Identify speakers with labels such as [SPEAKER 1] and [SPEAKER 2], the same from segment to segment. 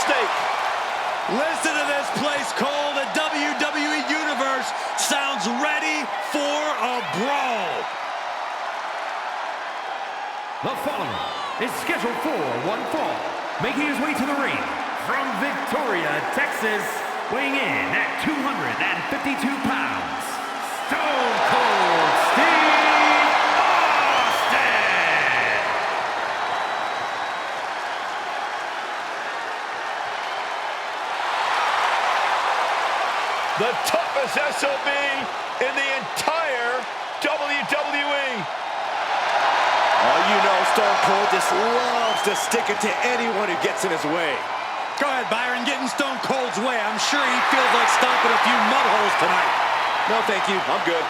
[SPEAKER 1] snake.
[SPEAKER 2] Listen to this place, Cole. The WWE Universe sounds ready for a brawl.
[SPEAKER 3] The following is scheduled for one fall, making his way to the ring from Victoria, Texas, weighing in at 252 pounds, Stone Cold Steve Austin!
[SPEAKER 1] The toughest SOB in the entire WWE.
[SPEAKER 4] Oh, you know, Stone Cold just loves to stick it to anyone who gets in his way.
[SPEAKER 2] Go ahead, Byron. Get in Stone Cold's way. I'm sure he feels like stomping a few mud holes tonight.
[SPEAKER 4] No, thank you. I'm good.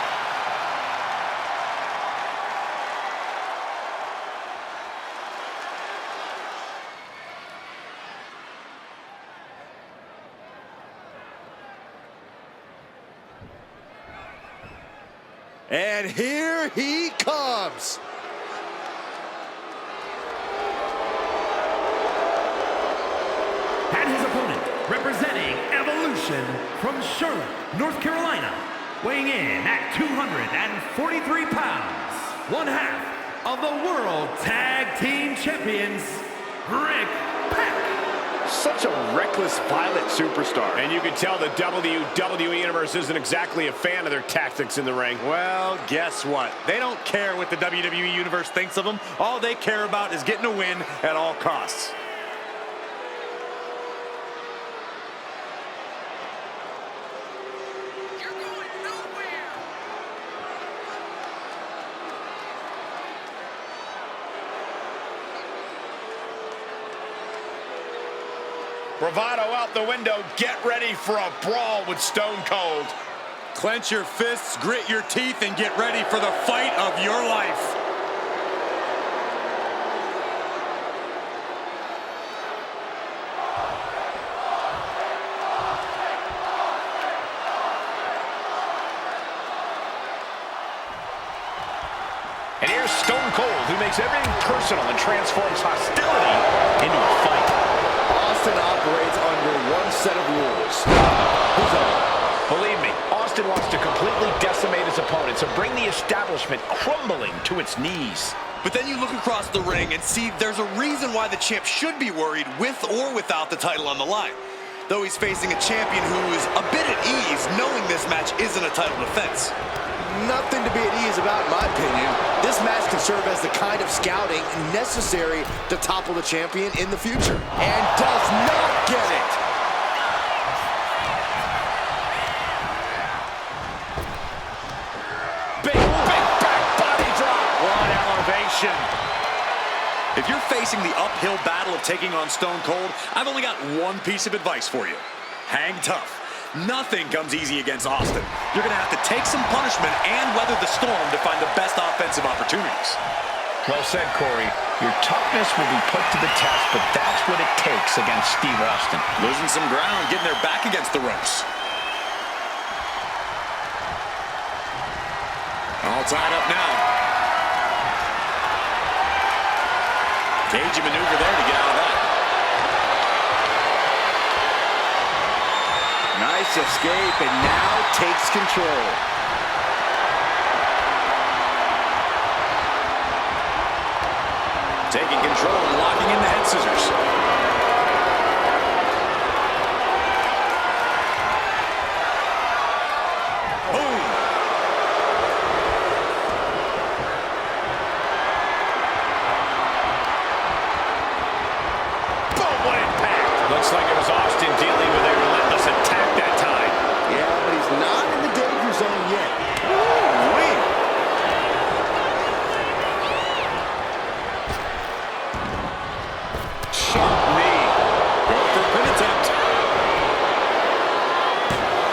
[SPEAKER 4] And here he comes.
[SPEAKER 3] And his opponent, representing Evolution from Charlotte, North Carolina, weighing in at 243 pounds, one half of the World Tag Team Champions, Rick Pack.
[SPEAKER 4] Such a reckless, violent superstar.
[SPEAKER 1] And you can tell the WWE Universe isn't exactly a fan of their tactics in the ring.
[SPEAKER 2] Well, guess what? They don't care what the WWE Universe thinks of them. All they care about is getting a win at all costs.
[SPEAKER 1] Bravado out the window. Get ready for a brawl with Stone Cold.
[SPEAKER 2] Clench your fists, grit your teeth, and get ready for the fight of your life.
[SPEAKER 1] And here's Stone Cold, who makes everything personal and transforms hostility into a fight.
[SPEAKER 4] Austin operates under one set of rules. His own.
[SPEAKER 1] Believe me, Austin wants to completely decimate his opponents and bring the establishment crumbling to its knees.
[SPEAKER 5] But then you look across the ring and see there's a reason why the champ should be worried with or without the title on the line. Though he's facing a champion who is a bit at ease knowing this match isn't a title defense.
[SPEAKER 4] Nothing to be at ease about, in my opinion. This match can serve as the kind of scouting necessary to topple the champion in the future. And does not get it.
[SPEAKER 1] Big back body drop. What elevation.
[SPEAKER 2] If you're facing the uphill battle of taking on Stone Cold, I've only got one piece of advice for you. Hang tough. Nothing comes easy against Austin. You're going to have to take some punishment and weather the storm to find the best offensive opportunities.
[SPEAKER 1] Well said, Corey. Your toughness will be put to the test, but that's what it takes against Steve Austin.
[SPEAKER 2] Losing some ground, getting their back against the ropes. All tied up now. Cagey maneuver there to get out of that.
[SPEAKER 4] Nice escape, and now takes control.
[SPEAKER 2] Taking control and locking in the head scissors. Boom! Boom, what impact! Looks like it was Austin dealing with a relentless attack that time.
[SPEAKER 4] Yeah, but he's not in the danger zone yet. Ooh-wee.
[SPEAKER 2] Sharp knee. Going for a pin attempt.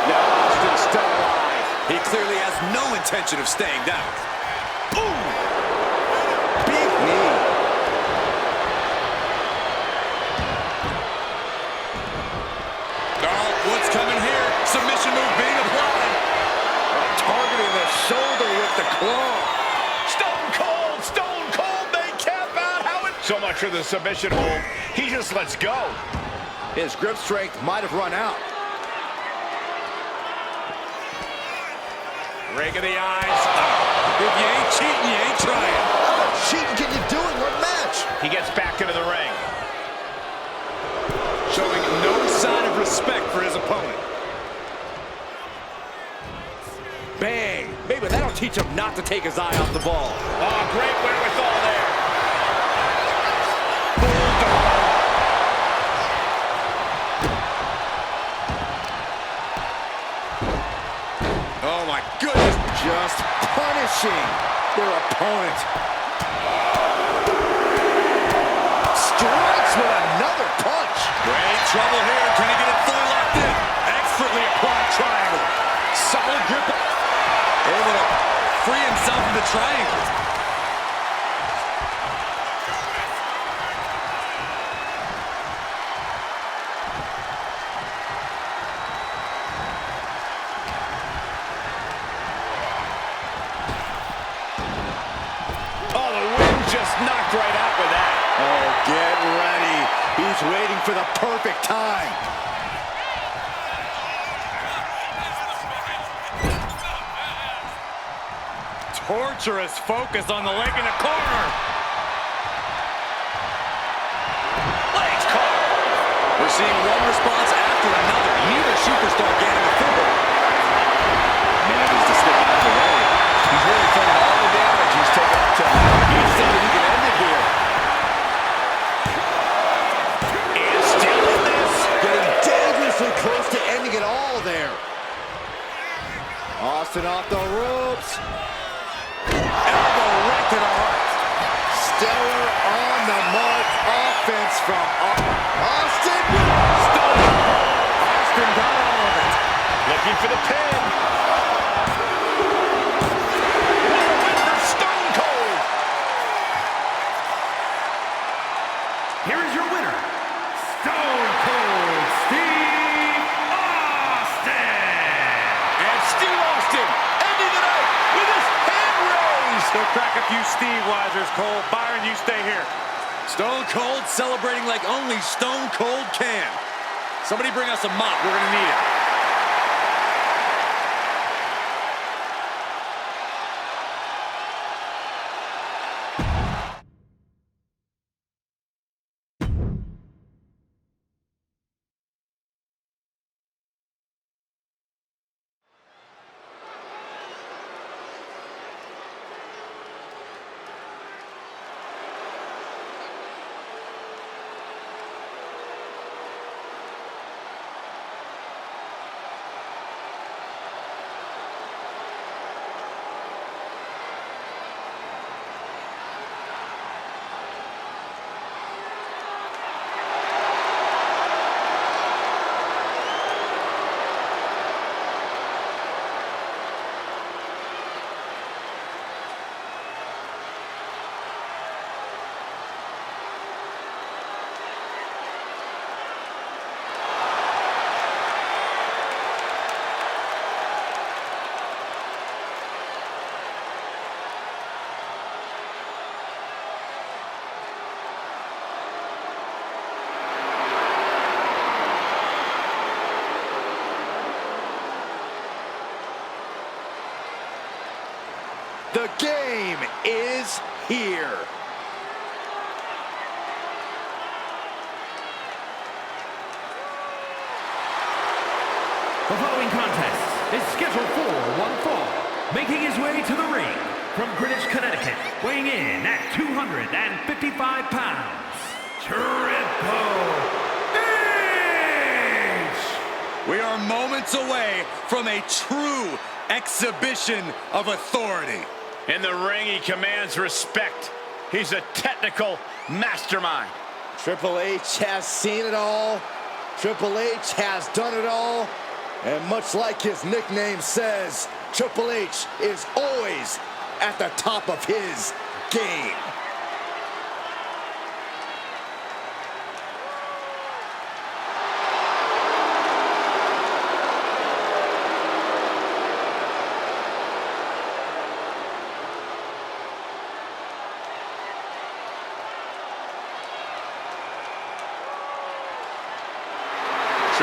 [SPEAKER 4] Now Austin's still alive.
[SPEAKER 5] He clearly has no intention of staying down.
[SPEAKER 4] Boom! Big knee.
[SPEAKER 5] Oh, what's coming here? Submission move being applied.
[SPEAKER 4] Targeting the shoulder with the claw.
[SPEAKER 1] Stone Cold, they cap out. So much for the submission hold. He just lets go.
[SPEAKER 4] His grip strength might have run out.
[SPEAKER 2] Rake of the eyes. Oh, if you ain't cheating, you ain't trying.
[SPEAKER 4] How much cheating can you do in one match?
[SPEAKER 1] He gets back into the ring.
[SPEAKER 2] Showing no sign of respect for his opponent.
[SPEAKER 4] Bang! Maybe that'll teach him not to take his eye off the ball.
[SPEAKER 1] Oh, great wherewithal there.
[SPEAKER 2] Oh my goodness.
[SPEAKER 4] Just punishing their opponent. Strikes with another punch.
[SPEAKER 2] Great trouble here. Can he get it fully locked in? Expertly applied triangle. Solid grip. Able to free himself from the triangle.
[SPEAKER 1] Oh, the wind just knocked right out with that.
[SPEAKER 4] Oh, get ready. He's waiting for the perfect time.
[SPEAKER 2] Torturous focus on the leg in the corner.
[SPEAKER 1] Legs caught.
[SPEAKER 2] We're seeing one response after another. Neither superstar getting a football. Manages to slip out of the way.
[SPEAKER 1] He's really feeling all the damage he's taken up to him. He's thinking he can end it here. And still in this.
[SPEAKER 4] Getting dangerously close to ending it all there. Austin off the ropes. Elbow right to the heart. Stellar on the mark. Offense from Austin. Austin got all of it.
[SPEAKER 1] Looking for the pin. What a win for Stone Cold.
[SPEAKER 3] Here is your winner, Stone Cold Steve Austin.
[SPEAKER 1] And Steve Austin ending the night with his hand raised.
[SPEAKER 2] Go crack a few Steve Weisers, Cole. Byron, you stay here. Stone Cold celebrating like only Stone Cold can. Somebody bring us a mop. We're going to need it.
[SPEAKER 4] The game is here.
[SPEAKER 3] The following contest is scheduled for one fall. Making his way to the ring from Greenwich, Connecticut, weighing in at 255 pounds, Triple H!
[SPEAKER 2] We are moments away from a true exhibition of authority.
[SPEAKER 1] In the ring, he commands respect. He's a technical mastermind.
[SPEAKER 4] Triple H has seen it all. Triple H has done it all. And much like his nickname says, Triple H is always at the top of his game.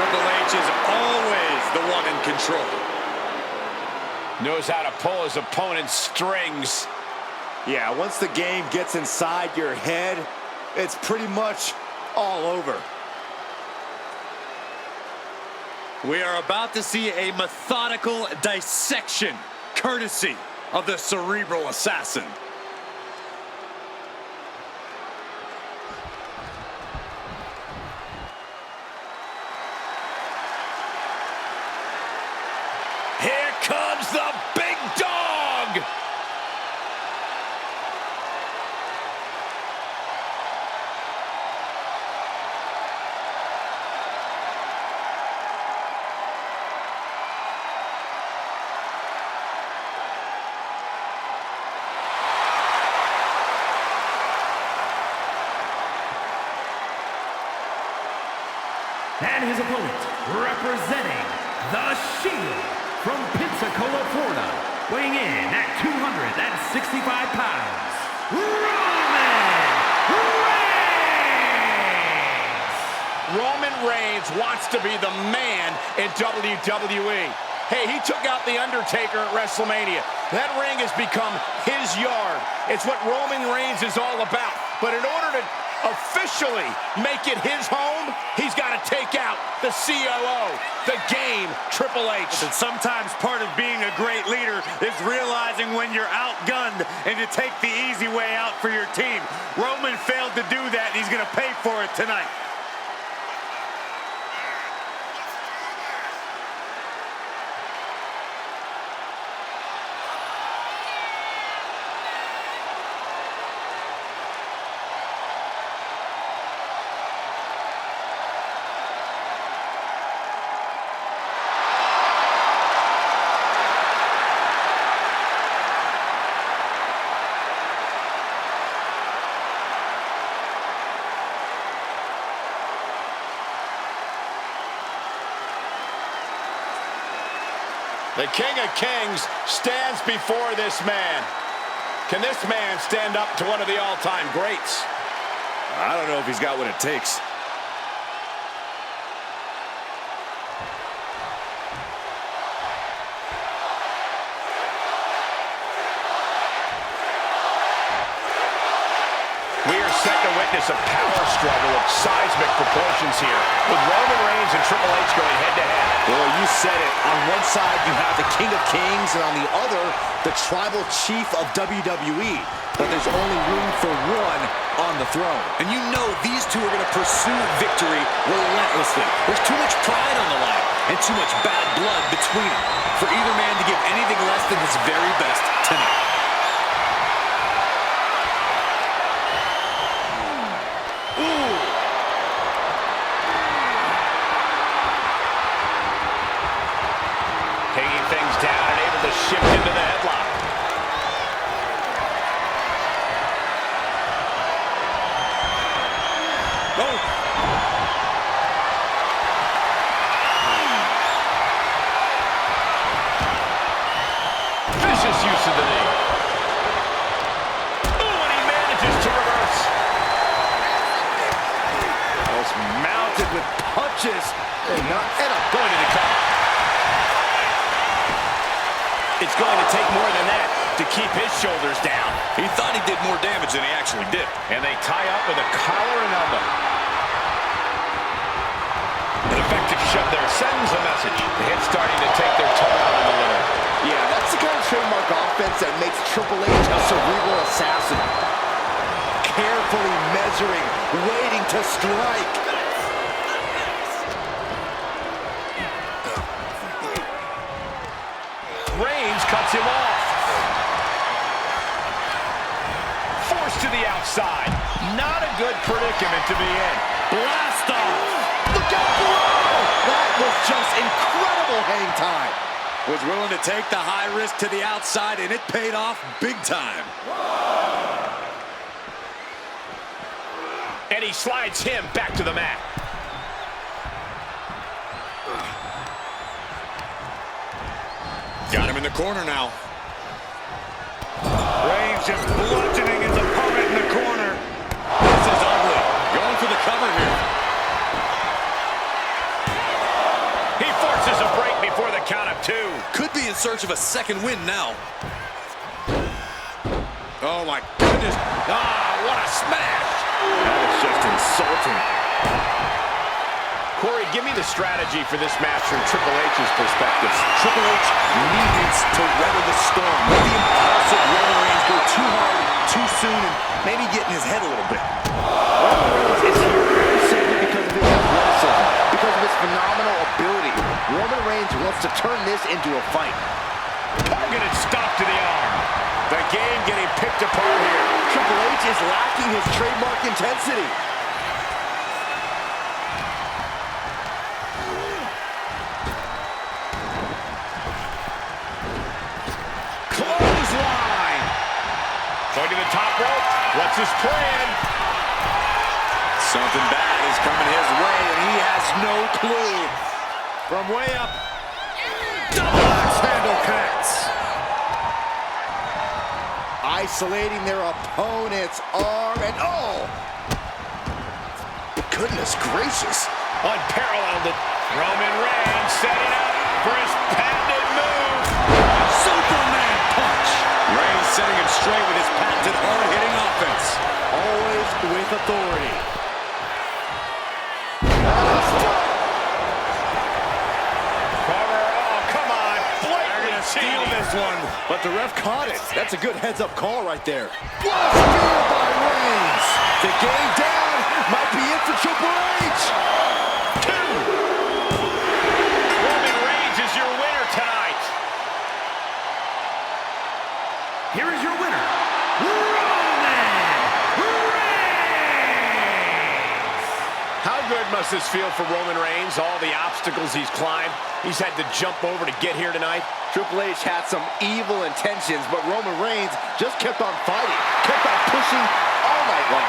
[SPEAKER 2] Triple H is always the one in control.
[SPEAKER 1] Knows how to pull his opponent's strings.
[SPEAKER 4] Yeah, once the game gets inside your head, it's pretty much all over.
[SPEAKER 2] We are about to see a methodical dissection, courtesy of the Cerebral Assassin.
[SPEAKER 1] Here comes the big dog!
[SPEAKER 3] And his opponent, representing the Shield from Pensacola, Florida, weighing in at 265 pounds,
[SPEAKER 1] Roman Reigns wants to be the man in WWE. Hey, he took out The Undertaker at WrestleMania. That ring has become his yard. It's what Roman Reigns is all about. But in order to officially make it his home, he's got to take out the COO, the Game, Triple H.
[SPEAKER 2] And sometimes part of being a great leader is realizing when you're outgunned and to take the easy way out for your team. Roman failed to do that, and he's going to pay for it tonight.
[SPEAKER 1] The King of Kings stands before this man. Can this man stand up to one of the all-time greats?
[SPEAKER 4] I don't know if he's got what it takes.
[SPEAKER 1] We are set to witness a power struggle of seismic proportions here, with Roman Reigns and Triple H going head-to-head.
[SPEAKER 4] Well, you said it. On one side, you have the King of Kings, and on the other, the Tribal Chief of WWE. But there's only room for one on the throne.
[SPEAKER 2] And you know these two are going to pursue victory relentlessly. There's too much pride on the line and too much bad blood between them for either man to give anything less than his very best tonight.
[SPEAKER 1] Taking things down and able to shift into the headlock.
[SPEAKER 2] Oh!
[SPEAKER 1] Vicious use of the knee. Oh, and he manages to reverse.
[SPEAKER 4] Almost mounted with punches. And
[SPEAKER 1] Going to the cover. It's going to take more than that to keep his shoulders down.
[SPEAKER 2] He thought he did more damage than he actually did.
[SPEAKER 1] And they tie up with a collar and elbow. An effective shove there sends a message. The hit's starting to take their toll out on the winner.
[SPEAKER 4] yeah, that's the kind of trademark offense that makes Triple H a cerebral assassin. Carefully measuring, waiting to strike.
[SPEAKER 1] Reigns cuts him off. Forced to the outside. Not a good predicament to be in.
[SPEAKER 2] Blast off!
[SPEAKER 4] Look out below! That was just incredible hang time.
[SPEAKER 2] Was willing to take the high risk to the outside, and it paid off big time.
[SPEAKER 1] And he slides him back to the mat.
[SPEAKER 2] Got him in the corner now. Reigns just bludgeoning his opponent in the corner. This is ugly. Going for the cover here.
[SPEAKER 5] in search of a second win now.
[SPEAKER 2] Oh my goodness. Ah, what a smash.
[SPEAKER 4] That is just insulting.
[SPEAKER 1] Corey, give me the strategy for this match from Triple H's perspective.
[SPEAKER 2] Triple H needs to weather the storm. Let the impulsive Roman Reigns go too hard, too soon, and maybe get in his head a little bit.
[SPEAKER 4] Roman Reigns is here simply because of his athleticism, because of his phenomenal ability. Roman Reigns wants to turn this into a fight.
[SPEAKER 1] Targeted stop to the arm. The game getting picked apart here.
[SPEAKER 4] Triple H is lacking his trademark intensity.
[SPEAKER 1] Clothesline. Going to the top rope. What's his plan?
[SPEAKER 2] Something bad is coming his way, and he has no clue.
[SPEAKER 1] From way up.
[SPEAKER 4] Double axe handle connects. Isolating their opponent's arm, and oh! Goodness gracious.
[SPEAKER 1] Unparalleled. Roman Reigns setting up for his patented move.
[SPEAKER 2] Superman punch. Reigns setting him straight with his patented hard-hitting offense.
[SPEAKER 4] Always with authority.
[SPEAKER 1] Cover. Oh, come on. Blatant
[SPEAKER 2] Steal this one.
[SPEAKER 4] But the ref caught it. That's a good heads-up call right there. What steal by Reigns. The game down might be it for Triple H.
[SPEAKER 1] Roman Reigns is your winner tonight.
[SPEAKER 3] Here is your winner, Roman Reigns!
[SPEAKER 1] How good must this feel for Roman Reigns? All the obstacles he's climbed. He's had to jump over to get here tonight.
[SPEAKER 4] Triple H had some evil intentions, but Roman Reigns just kept on fighting, kept on pushing all night long.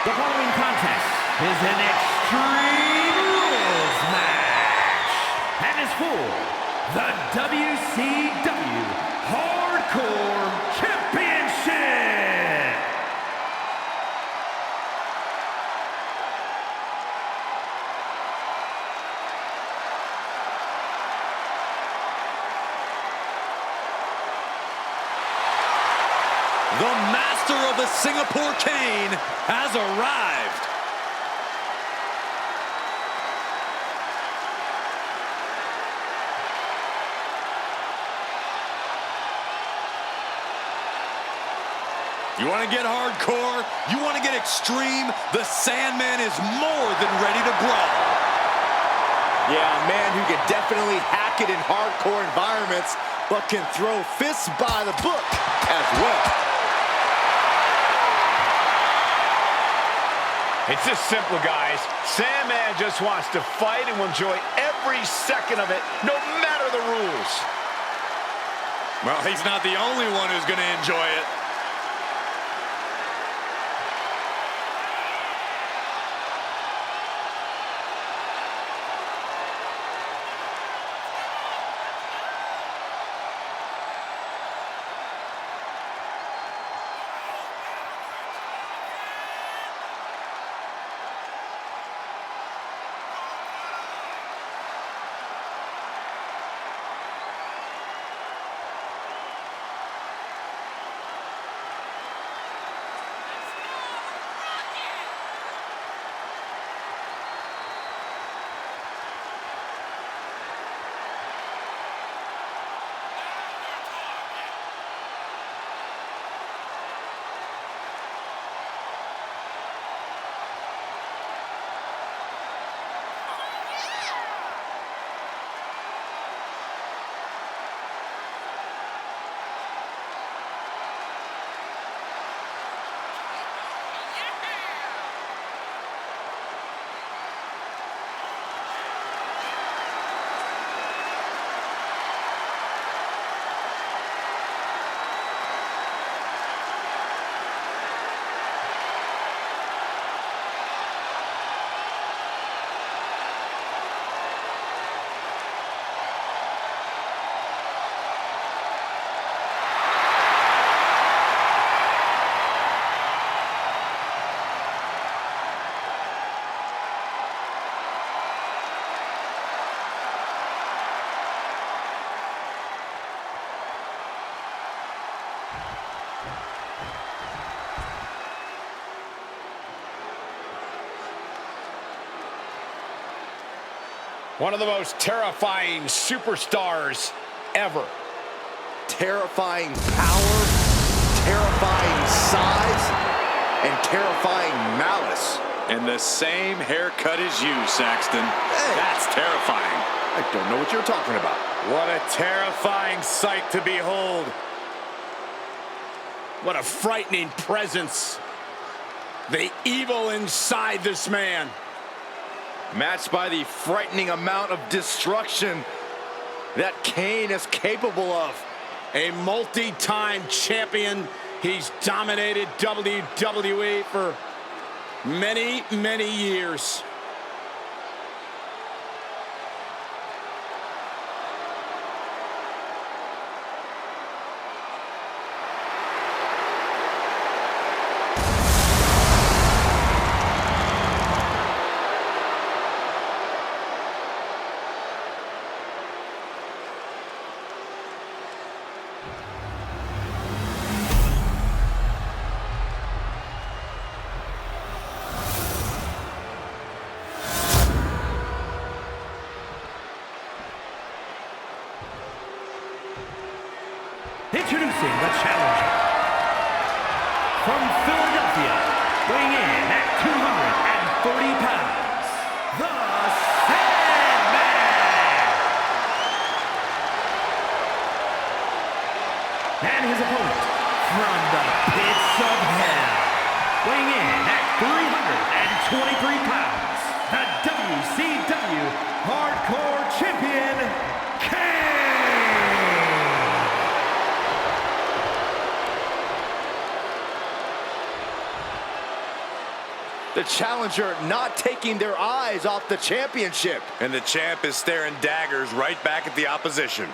[SPEAKER 3] The following contest is an Extreme Rules match and is for the WCW Hardcore Championship.
[SPEAKER 2] The master of the Singapore Cane has arrived. You want to get hardcore? You want to get extreme? The Sandman is more than ready to brawl.
[SPEAKER 4] Yeah, a man who can definitely hack it in hardcore environments, but can throw fists by the book as well.
[SPEAKER 1] It's just simple, guys. Sandman just wants to fight and will enjoy every second of it, no matter the rules.
[SPEAKER 2] Well, he's not the only one who's going to enjoy it.
[SPEAKER 1] One of the most terrifying superstars ever.
[SPEAKER 4] Terrifying power, terrifying size, and terrifying malice.
[SPEAKER 2] And the same haircut as you, Saxton.
[SPEAKER 4] Hey.
[SPEAKER 2] That's terrifying.
[SPEAKER 4] I don't know what you're talking about.
[SPEAKER 1] What a terrifying sight to behold. What a frightening presence. The evil inside this man.
[SPEAKER 4] Matched by the frightening amount of destruction that Kane is capable of.
[SPEAKER 1] A multi-time champion. He's dominated WWE for many, many years.
[SPEAKER 3] Introducing the challenger. From Philadelphia, weighing in at 240 pounds, the Sandman! And his opponent, from the pits of hell, weighing in at 323 pounds, the WCW Hardcore Champion, Kane!
[SPEAKER 4] The challenger not taking their eyes off the championship.
[SPEAKER 2] And the champ is staring daggers right back at the opposition.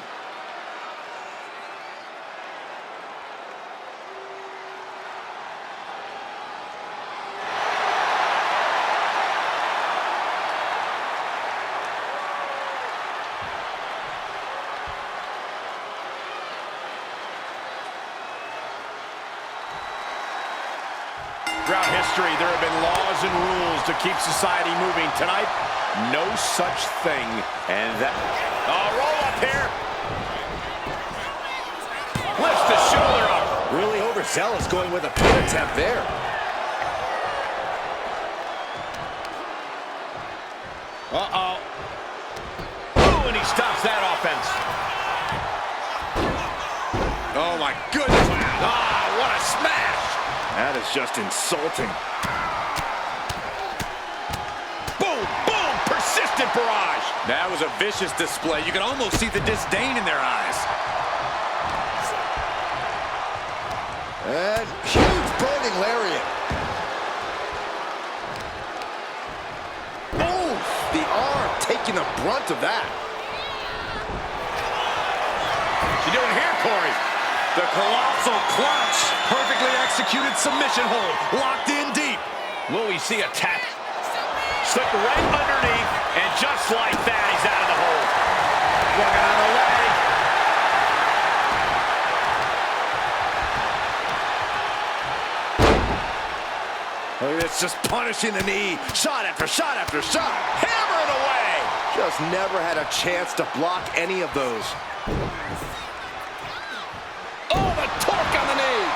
[SPEAKER 1] Throughout history, there have been laws and rules to keep society moving. Tonight, no such thing. And that... roll up here. Lifts the shoulder up.
[SPEAKER 4] Really overzealous going with a pin attempt there.
[SPEAKER 1] Uh-oh. Ooh, and he stops that offense.
[SPEAKER 2] Oh, my goodness.
[SPEAKER 1] Ah, what a smash.
[SPEAKER 4] That is just insulting.
[SPEAKER 1] Boom, boom, persistent barrage.
[SPEAKER 2] That was a vicious display. You can almost see the disdain in their eyes.
[SPEAKER 4] And huge burning lariat. Boom! The arm taking the brunt of that.
[SPEAKER 1] What's he doing here, Corey?
[SPEAKER 2] The colossal clutch. Perfectly executed submission hold. Locked in deep.
[SPEAKER 1] Will we see a tap? Slipped right underneath, and just like that, he's out of the hole. Working on the leg.
[SPEAKER 4] Look at this, just punishing the knee. Shot after shot after shot.
[SPEAKER 1] Hammered away.
[SPEAKER 4] Just never had a chance to block any of those.
[SPEAKER 1] Oh, the torque on the knee.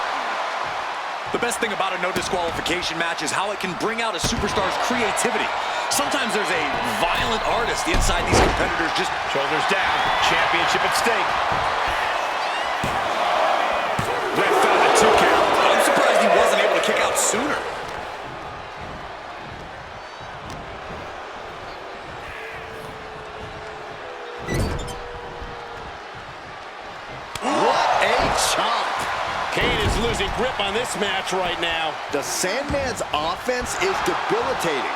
[SPEAKER 2] The best thing about a no disqualification match is how it can bring out a superstar's creativity. Sometimes there's a violent artist inside these competitors. Just
[SPEAKER 1] shoulders down, championship at stake. Ref found the 2 count.
[SPEAKER 2] I'm surprised he wasn't able to kick out sooner.
[SPEAKER 4] What a chop!
[SPEAKER 1] Kane is losing grip on this match right now.
[SPEAKER 4] The Sandman's offense is debilitating.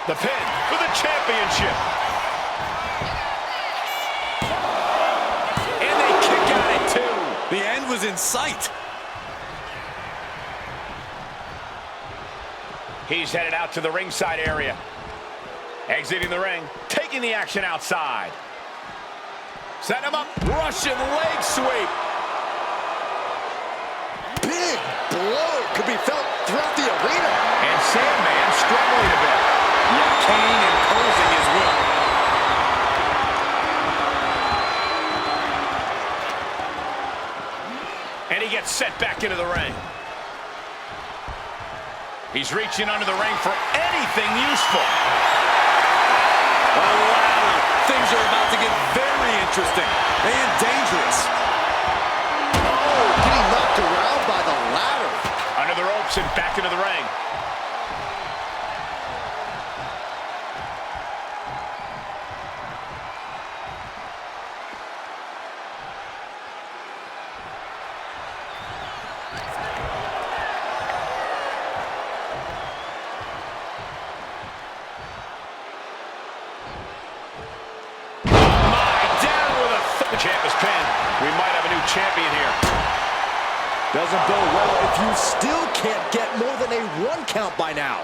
[SPEAKER 1] The pin for the championship. And they kick out at 2.
[SPEAKER 2] The end was in sight.
[SPEAKER 1] He's headed out to the ringside area. Exiting the ring, taking the action outside. Set him up, Russian leg sweep.
[SPEAKER 4] Big blow could be felt throughout the arena.
[SPEAKER 1] And Sandman struggling a bit.
[SPEAKER 2] Yeah, Kane imposed
[SPEAKER 1] And he gets set back into the ring. He's reaching under the ring for anything useful.
[SPEAKER 2] A ladder. Things are about to get very interesting and dangerous.
[SPEAKER 4] Oh, getting knocked around by the ladder.
[SPEAKER 1] Under the ropes and back into the ring. The champ is pinned. We might have a new champion here.
[SPEAKER 4] Doesn't bode well if you still can't get more than a 1 count by now.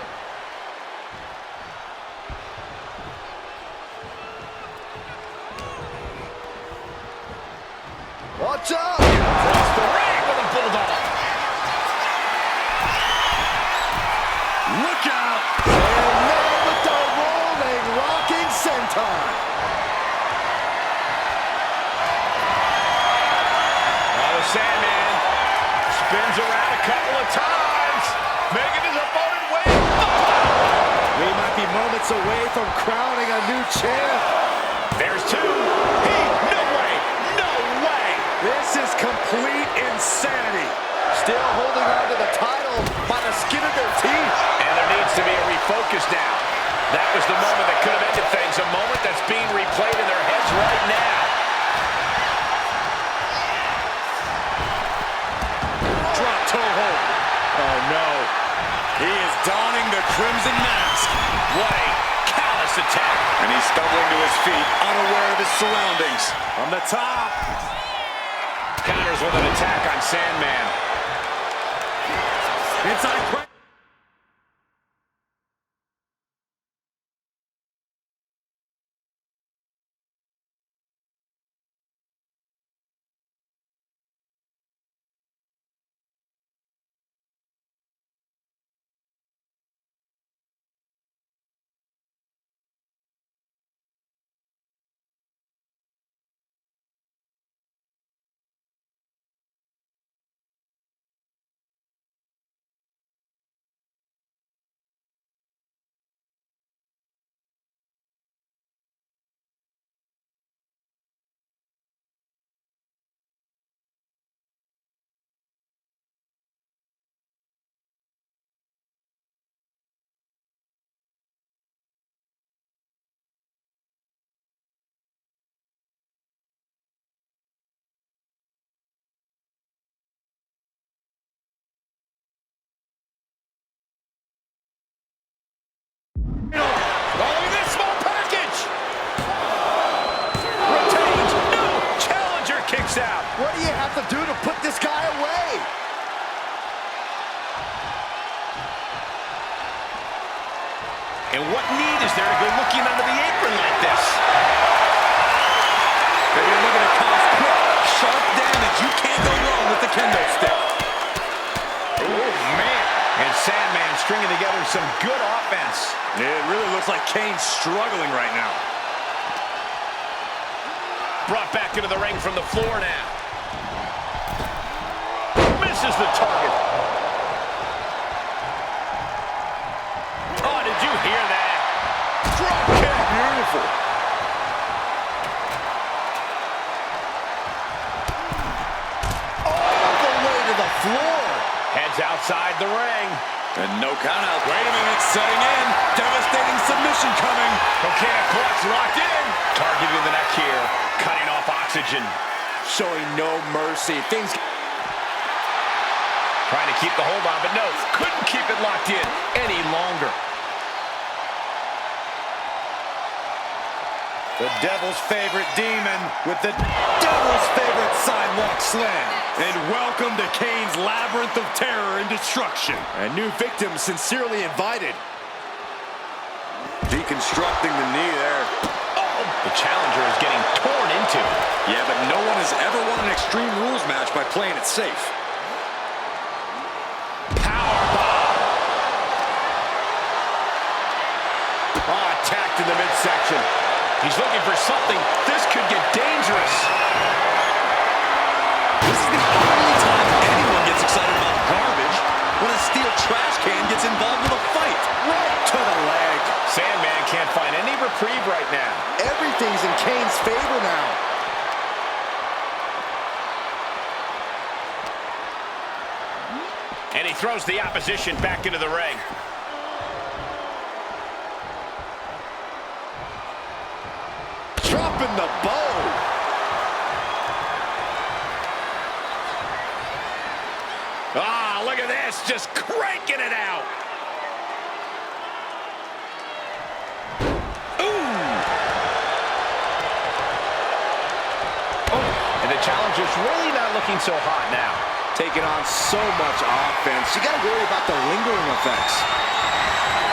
[SPEAKER 4] Watch out!
[SPEAKER 1] Across the ring with a bulldog.
[SPEAKER 2] Look out!
[SPEAKER 4] And now with the rolling, rocking senton.
[SPEAKER 1] Sandman spins around a couple of times, making his opponent wait.
[SPEAKER 4] We might be moments away from crowning a new champ.
[SPEAKER 1] There's 2. No way, no way.
[SPEAKER 4] This is complete insanity. Still holding on to the title by the skin of their teeth.
[SPEAKER 1] And there needs to be a refocus now. That was the moment that could have ended things, a moment that's being replayed in their heads right now.
[SPEAKER 2] Oh, no. He is donning the Crimson Mask.
[SPEAKER 1] What a callous attack.
[SPEAKER 2] And he's stumbling to his feet, unaware of his surroundings. On the top.
[SPEAKER 1] Counters with an attack on Sandman.
[SPEAKER 2] Inside.
[SPEAKER 1] Rolling this small package. Retains. No. Challenger kicks out.
[SPEAKER 4] What do you have to do to put this guy away?
[SPEAKER 1] And what need is there to go looking under the apron like this?
[SPEAKER 2] If you're looking to cause quick, sharp damage, you can't go wrong with the kendo stick.
[SPEAKER 1] Oh, man. And Sandman stringing together some good offense.
[SPEAKER 2] It really looks like Kane's struggling right now.
[SPEAKER 1] Brought back into the ring from the floor now. Misses the target. Oh, did you hear that? Drop kick.
[SPEAKER 2] Beautiful.
[SPEAKER 4] All the way to the floor.
[SPEAKER 1] Heads outside the ring.
[SPEAKER 2] And no count out. Wait a minute, setting in. Devastating submission coming.
[SPEAKER 1] Coquina clutch locked in. Targeting the neck here. Cutting off oxygen.
[SPEAKER 4] Showing no mercy. Things
[SPEAKER 1] Trying to keep the hold on, but no, couldn't keep it locked in any longer.
[SPEAKER 2] The Devil's favorite demon with the Devil's favorite sidewalk slam. And welcome to Kane's labyrinth of terror and destruction.
[SPEAKER 4] A new victim sincerely invited.
[SPEAKER 2] Deconstructing the knee there.
[SPEAKER 1] Oh, the challenger is getting torn into.
[SPEAKER 2] Yeah, but no one has ever won an Extreme Rules match by playing it safe.
[SPEAKER 1] Powerbomb. Oh, attacked in the midsection. He's looking for something. This could get dangerous.
[SPEAKER 2] This is the only time
[SPEAKER 1] reprieve right now.
[SPEAKER 4] Everything's in Kane's favor now.
[SPEAKER 1] And he throws the opposition back into the ring.
[SPEAKER 4] Dropping the bow.
[SPEAKER 1] Ah, look at this, just cranking it out. And the challenger's really not looking so hot now.
[SPEAKER 4] Taking on so much offense. You got to worry about the lingering effects.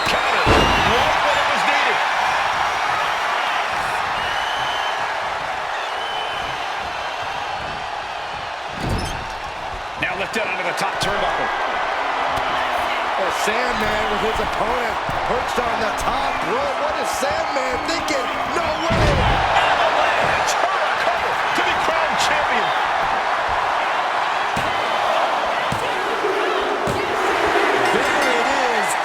[SPEAKER 1] Counter. Right when it was needed. Now lifted onto the top turnbuckle.
[SPEAKER 4] The Sandman with his opponent perched on the top rope. What is Sandman thinking? No way!
[SPEAKER 1] Avalanche. Hurrah cover to be crowned champion.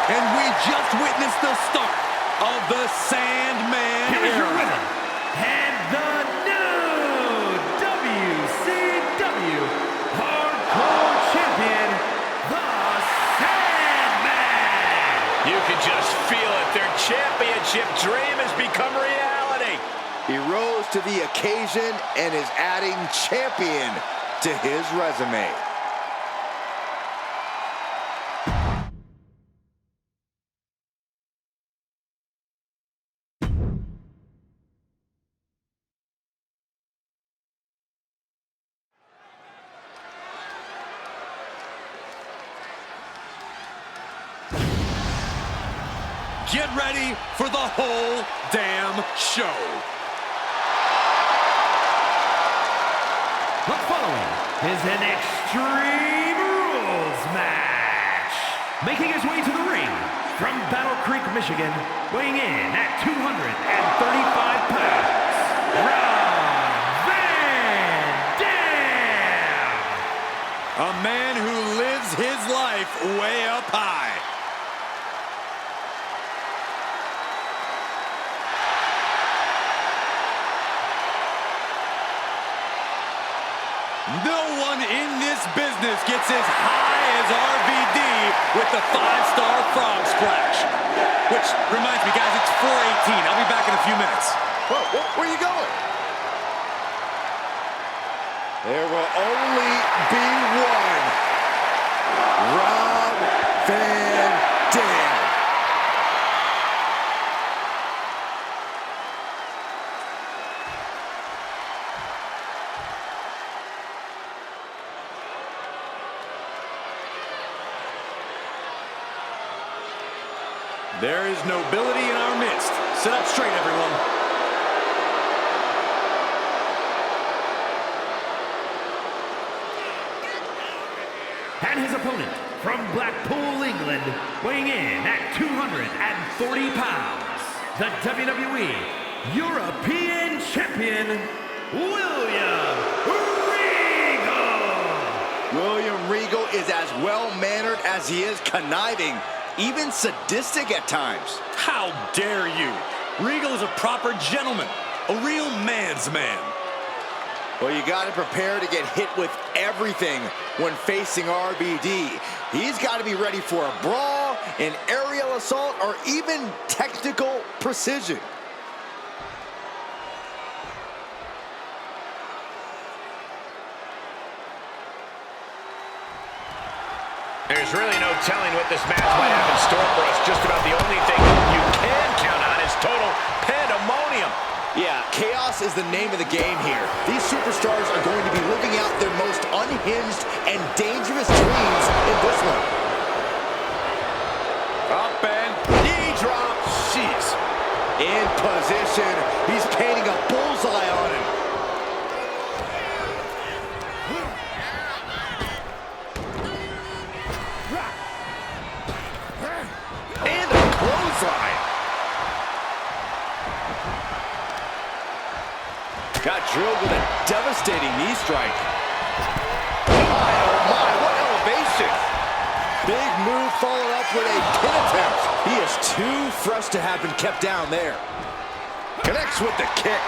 [SPEAKER 5] And we just witnessed the start of the Sandman
[SPEAKER 3] Here is your
[SPEAKER 5] era.
[SPEAKER 3] winner, and the new WCW Hardcore Champion, the Sandman.
[SPEAKER 1] You can just feel it. Their championship dream has become reality.
[SPEAKER 4] He rose to the occasion and is adding champion to his resume.
[SPEAKER 5] Get ready for the whole damn show.
[SPEAKER 3] The following is an Extreme Rules match. Making his way to the ring from Battle Creek, Michigan, weighing in at 235 pounds, Rob Van Dam.
[SPEAKER 5] A man who lives his life way up high. No one in this business gets as high as RVD with the 5-star frog splash. Which reminds me, guys, it's 4:18. I'll be back in a few minutes.
[SPEAKER 4] Whoa, where are you going? There will only be one. Rob Van Dam.
[SPEAKER 5] There is nobility in our midst. Sit up straight, everyone.
[SPEAKER 3] And his opponent from Blackpool, England, weighing in at 240 pounds, the WWE European Champion, William Regal.
[SPEAKER 4] William Regal is as well-mannered as he is conniving, even sadistic at times.
[SPEAKER 5] How dare you? Regal is a proper gentleman, a real man's man.
[SPEAKER 4] Well, you got to prepare to get hit with everything when facing RVD. He's got to be ready for a brawl, an aerial assault, or even technical precision.
[SPEAKER 1] There's really no telling what this match might have in store for us. Just about the only thing you can count on is total pandemonium.
[SPEAKER 4] Yeah, chaos is the name of the game here. These superstars are going to be living out their most unhinged and dangerous dreams in this one.
[SPEAKER 1] Up and knee drop. Jeez.
[SPEAKER 4] In position. He's painting a bullseye on him.
[SPEAKER 1] And a clothesline.
[SPEAKER 4] Got drilled with a devastating knee strike. Oh my, what elevation. Big move followed up with a pin attempt. He is too fresh to have been kept down there. Connects with the kick.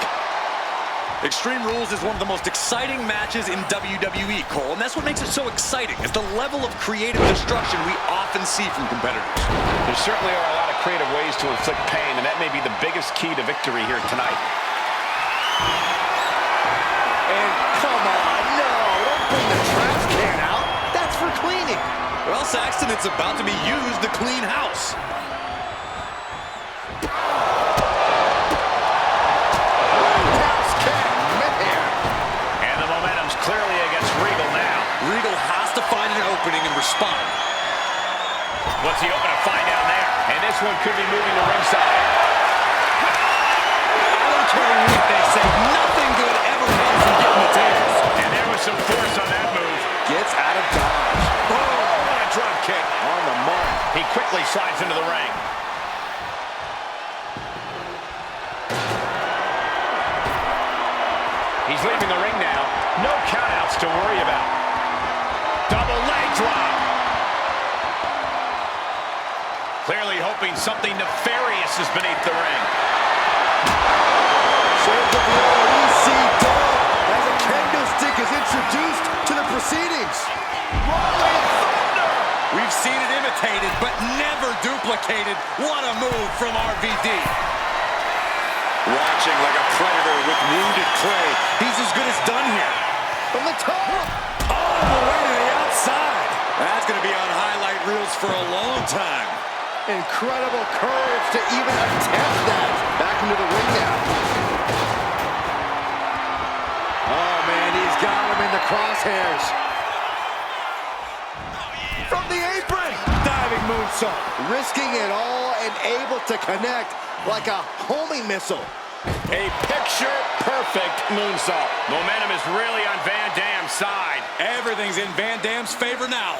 [SPEAKER 2] Extreme Rules is one of the most exciting matches in WWE, Cole, and that's what makes it so exciting, is the level of creative destruction we often see from competitors.
[SPEAKER 1] There certainly are a lot of creative ways to inflict pain, and that may be the biggest key to victory here tonight.
[SPEAKER 4] And come on, no, don't bring the trash can out. That's for cleaning.
[SPEAKER 2] Well, Saxton, it's about to be used to clean house.
[SPEAKER 1] Clearly against Regal now.
[SPEAKER 2] Regal has to find an opening and respond.
[SPEAKER 1] What's he open to find down there? And this one could be moving to ringside.
[SPEAKER 2] I don't care what they say. Nothing good ever comes from getting the tails.
[SPEAKER 1] And there was some force on that move.
[SPEAKER 4] Gets out of dodge.
[SPEAKER 1] Oh, what a drop kick.
[SPEAKER 4] On the mark.
[SPEAKER 1] He quickly slides into the ring. He's leaving the ring now. No countouts to worry about. Double leg drop. Clearly hoping something nefarious is beneath the ring.
[SPEAKER 4] Shape of the ECW as a kendo stick is introduced to the proceedings.
[SPEAKER 1] Rolling Thunder.
[SPEAKER 2] We've seen it imitated, but never duplicated. What a move from RVD. Watching like a predator with wounded prey. He's as good as done here.
[SPEAKER 4] From the top.
[SPEAKER 2] All the way to the outside. That's going to be on highlight reels for a long time.
[SPEAKER 4] Incredible courage to even attempt that. Back into the ring now. Oh, man, he's got him in the crosshairs. From the apron. Diving moonsault. Risking it all and able to connect like a homing missile.
[SPEAKER 1] A picture-perfect moonsault. Momentum is really on Van Dam's side.
[SPEAKER 2] Everything's in Van Dam's favor now.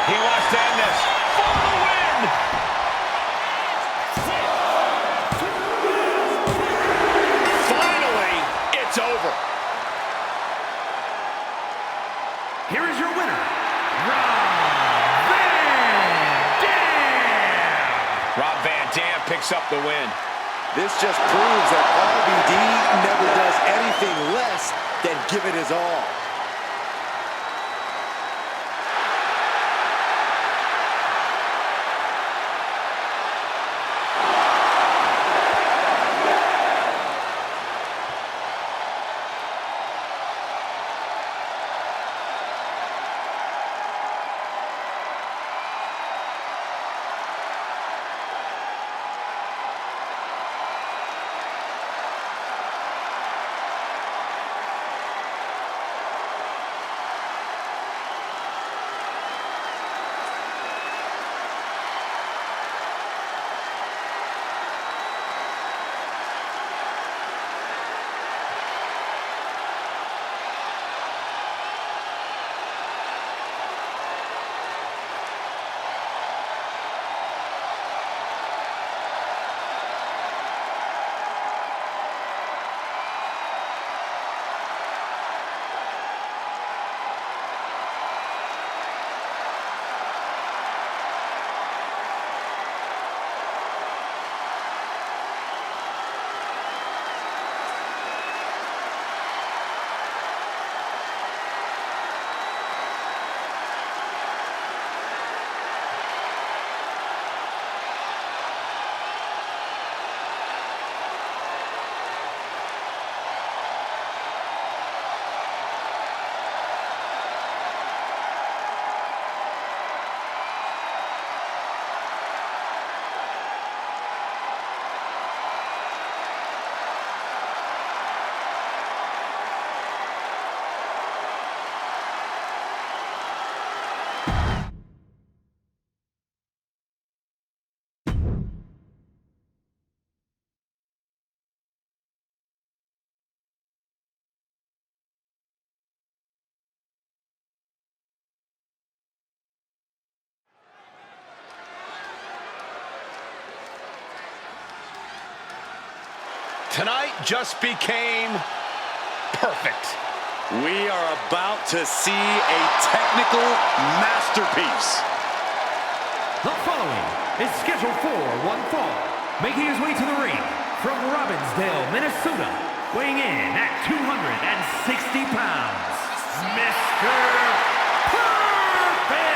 [SPEAKER 1] He wants to end this for the win. Finally, it's over.
[SPEAKER 3] Here is your winner,
[SPEAKER 1] Rob Van Dam picks up the win.
[SPEAKER 4] This just proves that RVD never does anything less than give it his all.
[SPEAKER 1] Tonight just became perfect.
[SPEAKER 2] We are about to see a technical masterpiece.
[SPEAKER 3] The following is scheduled for one fall. Making his way to the ring from Robbinsdale, Minnesota, weighing in at 260 pounds, Mr. Perfect!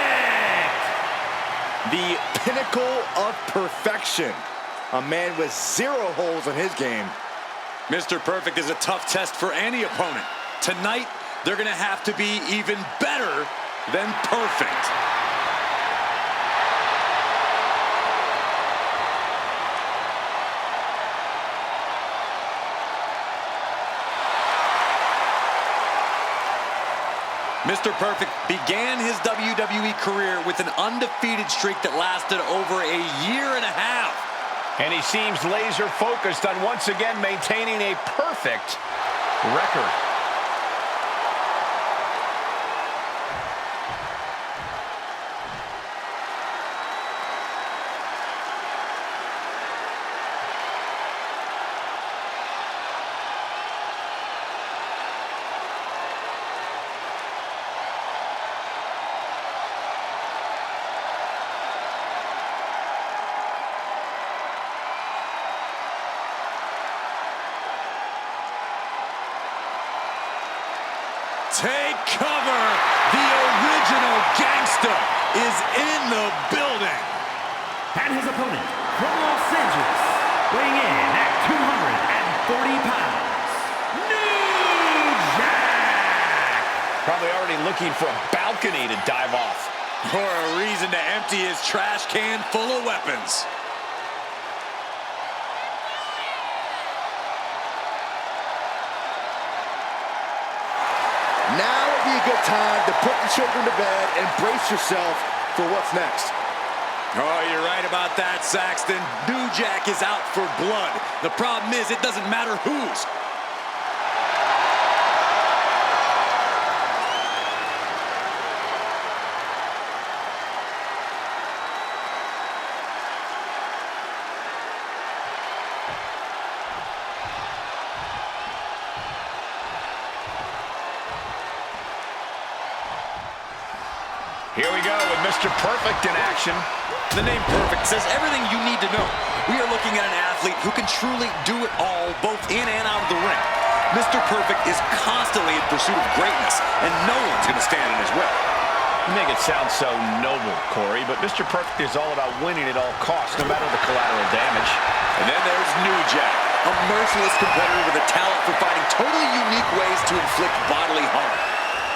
[SPEAKER 4] The pinnacle of perfection. A man with 0 holes in his game.
[SPEAKER 2] Mr. Perfect is a tough test for any opponent. Tonight, they're going to have to be even better than perfect. Mr. Perfect began his WWE career with an undefeated streak that lasted over a year and a half.
[SPEAKER 1] And he seems laser focused on once again maintaining a perfect record.
[SPEAKER 2] Take cover! The original gangsta is in the building!
[SPEAKER 3] And his opponent from Los Angeles, weighing in at 240 pounds, New Jack!
[SPEAKER 1] Probably already looking for a balcony to dive off.
[SPEAKER 2] Or a reason to empty his trash can full of weapons.
[SPEAKER 4] Now would be a good time to put the children to bed and brace yourself for what's next.
[SPEAKER 2] Oh, you're right about that, Saxton. New Jack is out for blood. The problem is, it doesn't matter whose.
[SPEAKER 1] Here we go with Mr. Perfect in action.
[SPEAKER 2] The name Perfect says everything you need to know. We are looking at an athlete who can truly do it all, both in and out of the ring. Mr. Perfect is constantly in pursuit of greatness, and no one's going to stand in his way.
[SPEAKER 1] You make it sound so noble, Corey, but Mr. Perfect is all about winning at all costs, no matter the collateral damage.
[SPEAKER 2] And then there's New Jack, a merciless competitor with a talent for finding totally unique ways to inflict bodily harm.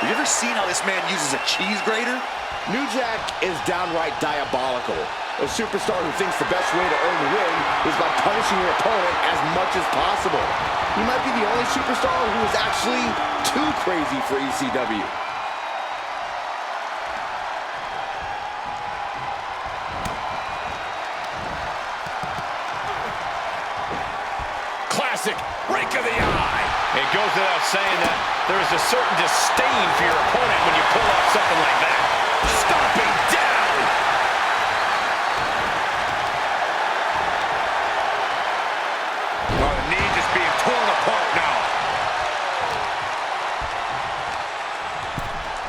[SPEAKER 2] Have you ever seen how this man uses a cheese grater?
[SPEAKER 4] New Jack is downright diabolical. A superstar who thinks the best way to earn the ring is by punishing your opponent as much as possible. He might be the only superstar who is actually too crazy for ECW.
[SPEAKER 1] Classic rake of the eye. It goes without saying that there is a certain disdain for your opponent when you pull off something like that. Stomping down.
[SPEAKER 2] Oh, the knee just being torn apart now.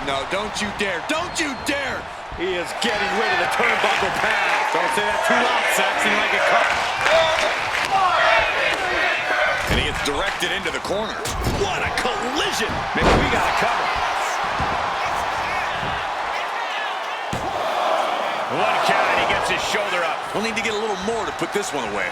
[SPEAKER 2] No, don't you dare. Don't you dare. He is getting rid of the turnbuckle pass. Don't say that too loud, Saxon. You might get caught. And he gets directed into the corner.
[SPEAKER 1] What a collision. Maybe we got to cover. One count, and he gets his shoulder up.
[SPEAKER 2] We'll need to get a little more to put this one away.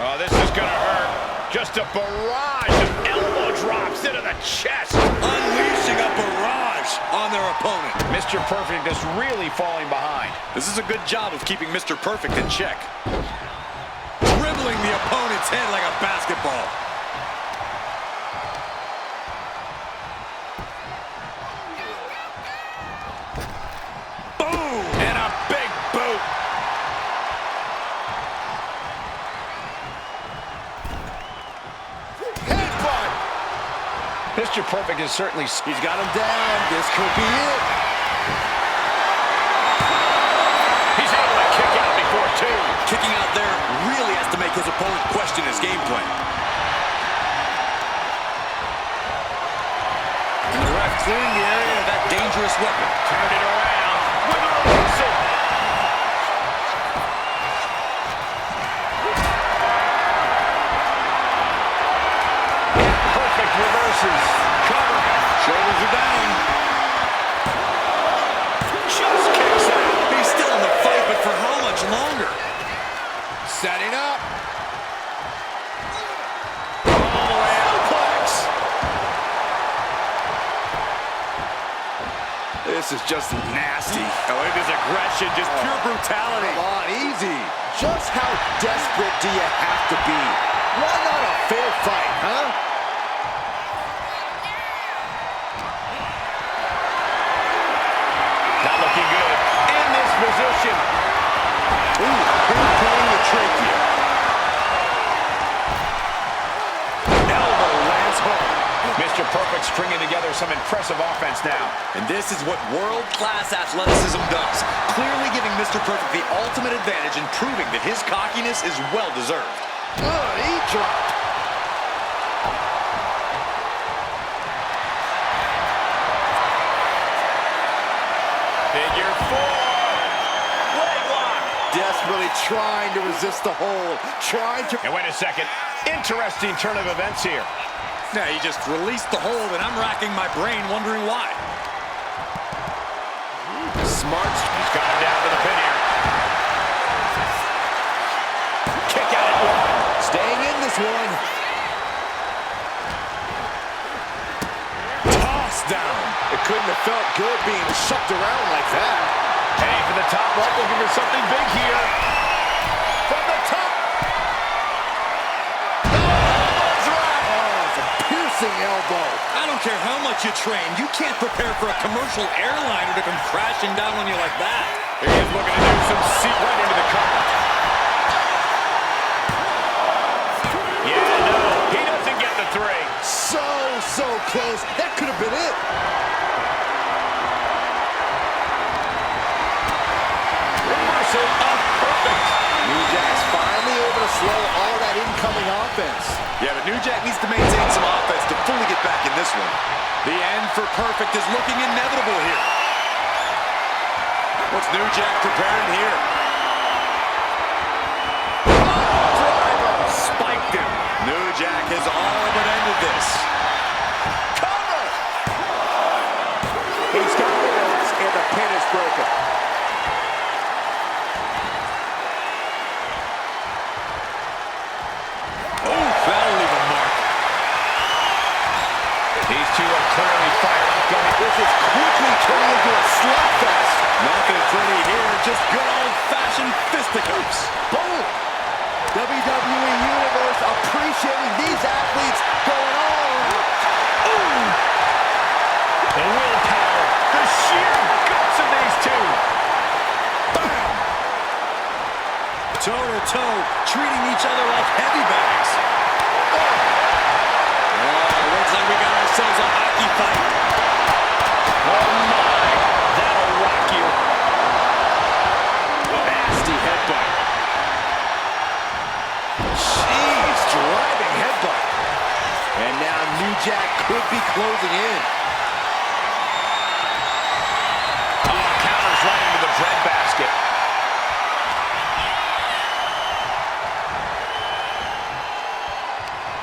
[SPEAKER 1] Oh, this is going to hurt. Just a barrage of elbow drops into the chest.
[SPEAKER 2] Unleashing a barrage on their opponent.
[SPEAKER 1] Mr. Perfect is really falling behind.
[SPEAKER 2] This is a good job of keeping Mr. Perfect in check. Dribbling the opponent's head like a basketball. Boom!
[SPEAKER 1] And a big boot.
[SPEAKER 4] Headbutt!
[SPEAKER 1] Mr. Perfect is certainly...
[SPEAKER 4] He's got him down. This could be it.
[SPEAKER 1] He's able to kick out before two.
[SPEAKER 2] Kicking out there really has to make his opponent question his game plan. clearing the area of that dangerous weapon.
[SPEAKER 1] Turned it around with a reversal. Perfect reverses. Cover.
[SPEAKER 2] Shoulders are down.
[SPEAKER 1] Just kicks out.
[SPEAKER 2] He's still in the fight, but for how much longer?
[SPEAKER 4] Setting up.
[SPEAKER 2] This is just nasty. Oh, look at his aggression, just pure brutality.
[SPEAKER 4] Come on, easy. Just how desperate do you have to be? Why not a fair fight, huh?
[SPEAKER 1] Not looking good. In this position.
[SPEAKER 4] Ooh, pinpointing the trachea.
[SPEAKER 1] Elbow lands hard. Mr. Perfect stringing together some impressive offense now.
[SPEAKER 2] And this is what world-class athleticism does. Clearly giving Mr. Perfect the ultimate advantage and proving that his cockiness is well-deserved.
[SPEAKER 4] Good, he dropped.
[SPEAKER 1] Figure four. Leg lock.
[SPEAKER 4] Desperately trying to resist the hold. Trying to...
[SPEAKER 1] And wait a second. Interesting turn of events here.
[SPEAKER 2] Now, he just released the hold, and I'm racking my brain wondering why.
[SPEAKER 1] Smart. He's got him down to the pin here. Kick out at one.
[SPEAKER 4] Staying in this one.
[SPEAKER 1] Toss down.
[SPEAKER 4] It couldn't have felt good being shucked around like that.
[SPEAKER 1] Heading for the top rope, looking for something big here. From the top.
[SPEAKER 4] Elbow.
[SPEAKER 2] I don't care how much you train, you can't prepare for a commercial airliner to come crashing down on you like that.
[SPEAKER 1] Here he is looking to do some seat right into the cover. Yeah, no, he doesn't get the three.
[SPEAKER 4] So close. That could have been it.
[SPEAKER 1] Reversal of Perfect.
[SPEAKER 4] New Jack's finally able to slow all that incoming offense.
[SPEAKER 2] Yeah, but New Jack needs to maintain some offense to fully get back in this one. The end for Perfect is looking inevitable here. What's New Jack preparing here?
[SPEAKER 1] Driver spiked him.
[SPEAKER 2] New Jack has all but ended this.
[SPEAKER 1] Cover.
[SPEAKER 4] He's got the ropes and the pin is broken.
[SPEAKER 1] These two are clearly fired up.
[SPEAKER 4] This is quickly turning into a slugfest.
[SPEAKER 2] Nothing pretty here, just good old-fashioned fisticuffs.
[SPEAKER 4] Boom! WWE Universe appreciating these athletes going all around.
[SPEAKER 1] Ooh! The willpower, the sheer guts of these two. Bam!
[SPEAKER 2] Toe-to-toe, treating each other like heavy bags. Looks like we got ourselves a hockey fight.
[SPEAKER 1] Oh my, that'll rock you. Nasty headbutt.
[SPEAKER 4] Jeez, driving headbutt. And now New Jack could be closing in.
[SPEAKER 1] Oh, counters right into the breadbasket.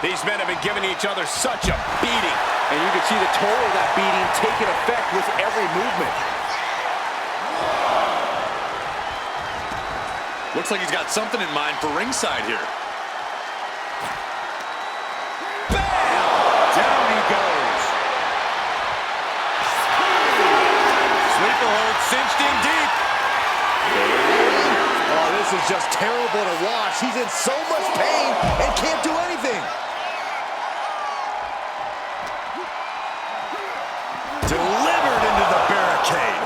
[SPEAKER 1] These men have been giving each other such a beating.
[SPEAKER 4] And you can see the toll of that beating taking effect with every movement.
[SPEAKER 2] Looks like he's got something in mind for ringside here.
[SPEAKER 1] Bam! Down he goes.
[SPEAKER 2] Sleeper hold cinched in deep.
[SPEAKER 4] Oh, this is just terrible to watch. He's in so much pain and can't do anything.
[SPEAKER 2] Delivered into the barricade.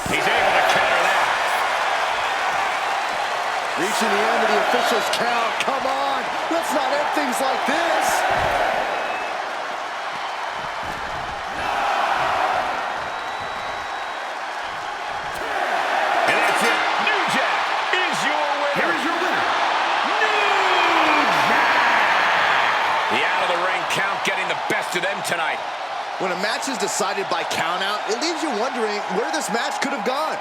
[SPEAKER 1] He's able to counter that.
[SPEAKER 4] Reaching the end of the official's count. Come on, let's not end things like this.
[SPEAKER 1] And that's it. New Jack is your winner.
[SPEAKER 3] Here is your winner, New Jack.
[SPEAKER 1] The out of the ring count getting the best of them tonight.
[SPEAKER 4] When a match is decided by countout, it leaves you wondering where this match could have gone.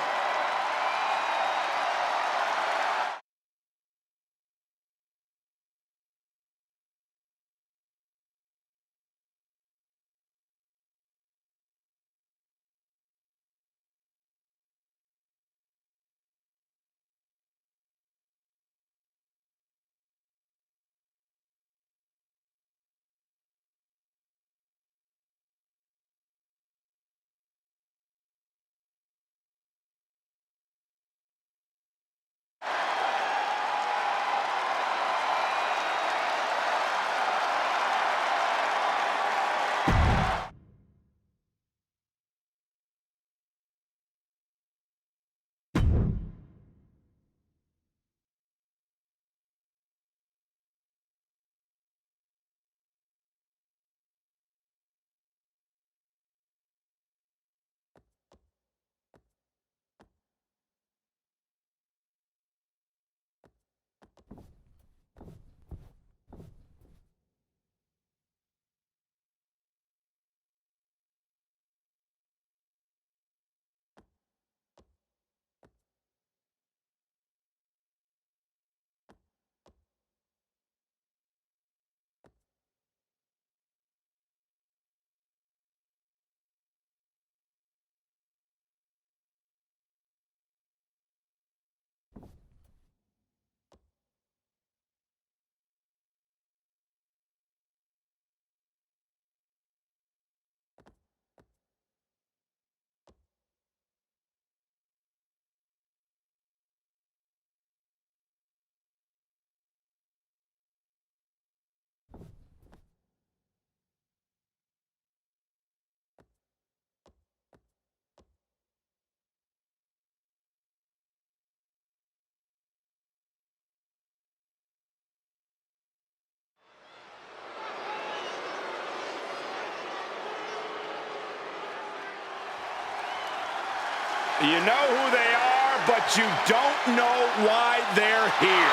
[SPEAKER 1] You know who they are, but you don't know why they're here.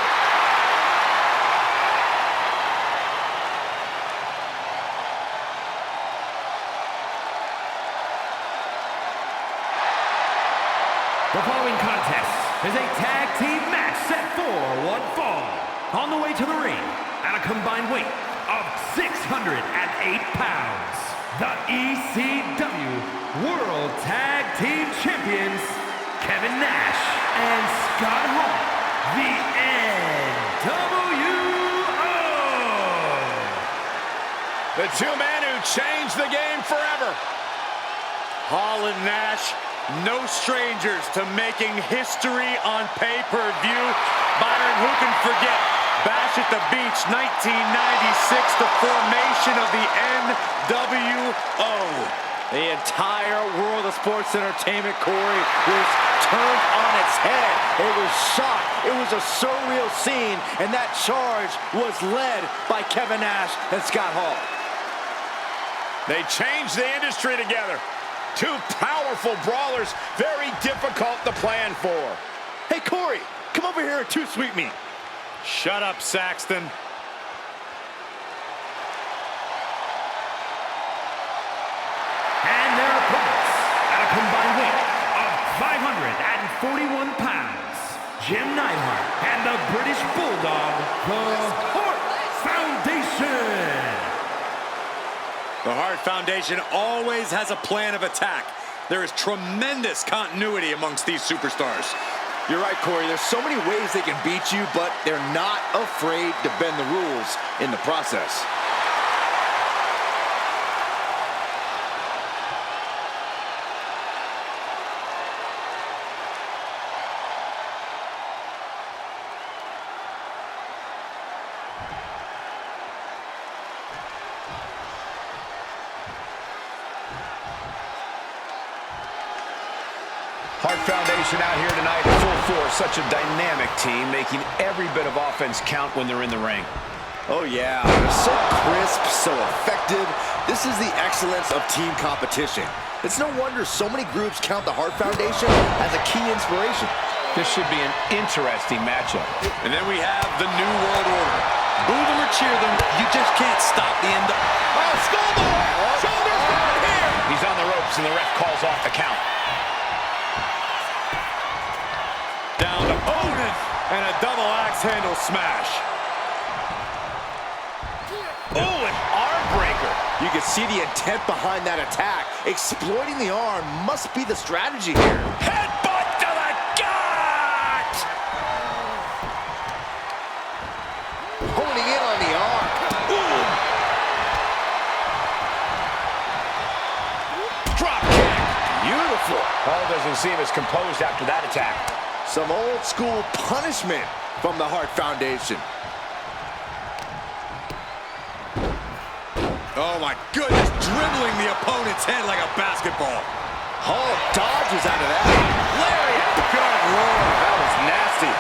[SPEAKER 3] The following contest is a tag team match set for one fall. On the way to the ring, at a combined weight of 608 pounds, the ECW World Tag Team Champions, Kevin Nash and Scott Hall, the NWO.
[SPEAKER 1] The two men who changed the game forever.
[SPEAKER 2] Hall and Nash, no strangers to making history on pay-per-view. Byron, who can forget Bash at the Beach 1996, the formation of the NWO. The entire world of sports entertainment, Corey, was turned on its head. It was shocked. It was a surreal scene, and that charge was led by Kevin Nash and Scott Hall.
[SPEAKER 1] They changed the industry together. Two powerful brawlers, very difficult to plan for.
[SPEAKER 4] Hey, Corey, come over here and two-sweet me.
[SPEAKER 2] Shut up, Saxton.
[SPEAKER 3] And their opponents, at a combined weight of 541 pounds, Jim Neidhart and the British Bulldog, the Hart Foundation.
[SPEAKER 2] The Hart Foundation always has a plan of attack. There is tremendous continuity amongst these superstars.
[SPEAKER 4] You're right, Corey. There's so many ways they can beat you, but they're not afraid to bend the rules in the process.
[SPEAKER 1] Hart Foundation out here tonight in full force. Such a dynamic team, making every bit of offense count when they're in the ring.
[SPEAKER 4] Oh, yeah. They're so crisp, so effective. This is the excellence of team competition. It's no wonder so many groups count the Hart Foundation as a key inspiration.
[SPEAKER 1] This should be an interesting matchup.
[SPEAKER 2] And then we have the New World Order. Boo them or cheer them, you just can't stop the end.
[SPEAKER 1] Oh, Skullboy! Shoulders down here! He's on the ropes, and the ref calls off the count.
[SPEAKER 2] Down to Odin, and a double axe handle smash.
[SPEAKER 1] Oh, an arm breaker.
[SPEAKER 4] You can see the intent behind that attack. Exploiting the arm must be the strategy here.
[SPEAKER 1] Headbutt to the gut!
[SPEAKER 4] Honing in on the arm.
[SPEAKER 1] Drop kick.
[SPEAKER 4] Beautiful.
[SPEAKER 1] Paul doesn't seem as composed after that attack.
[SPEAKER 4] Some old school punishment from the Hart Foundation.
[SPEAKER 2] Oh my goodness, dribbling the opponent's head like a basketball.
[SPEAKER 4] Hall dodges out of that.
[SPEAKER 1] Lariat!
[SPEAKER 4] Good Lord, that was nasty.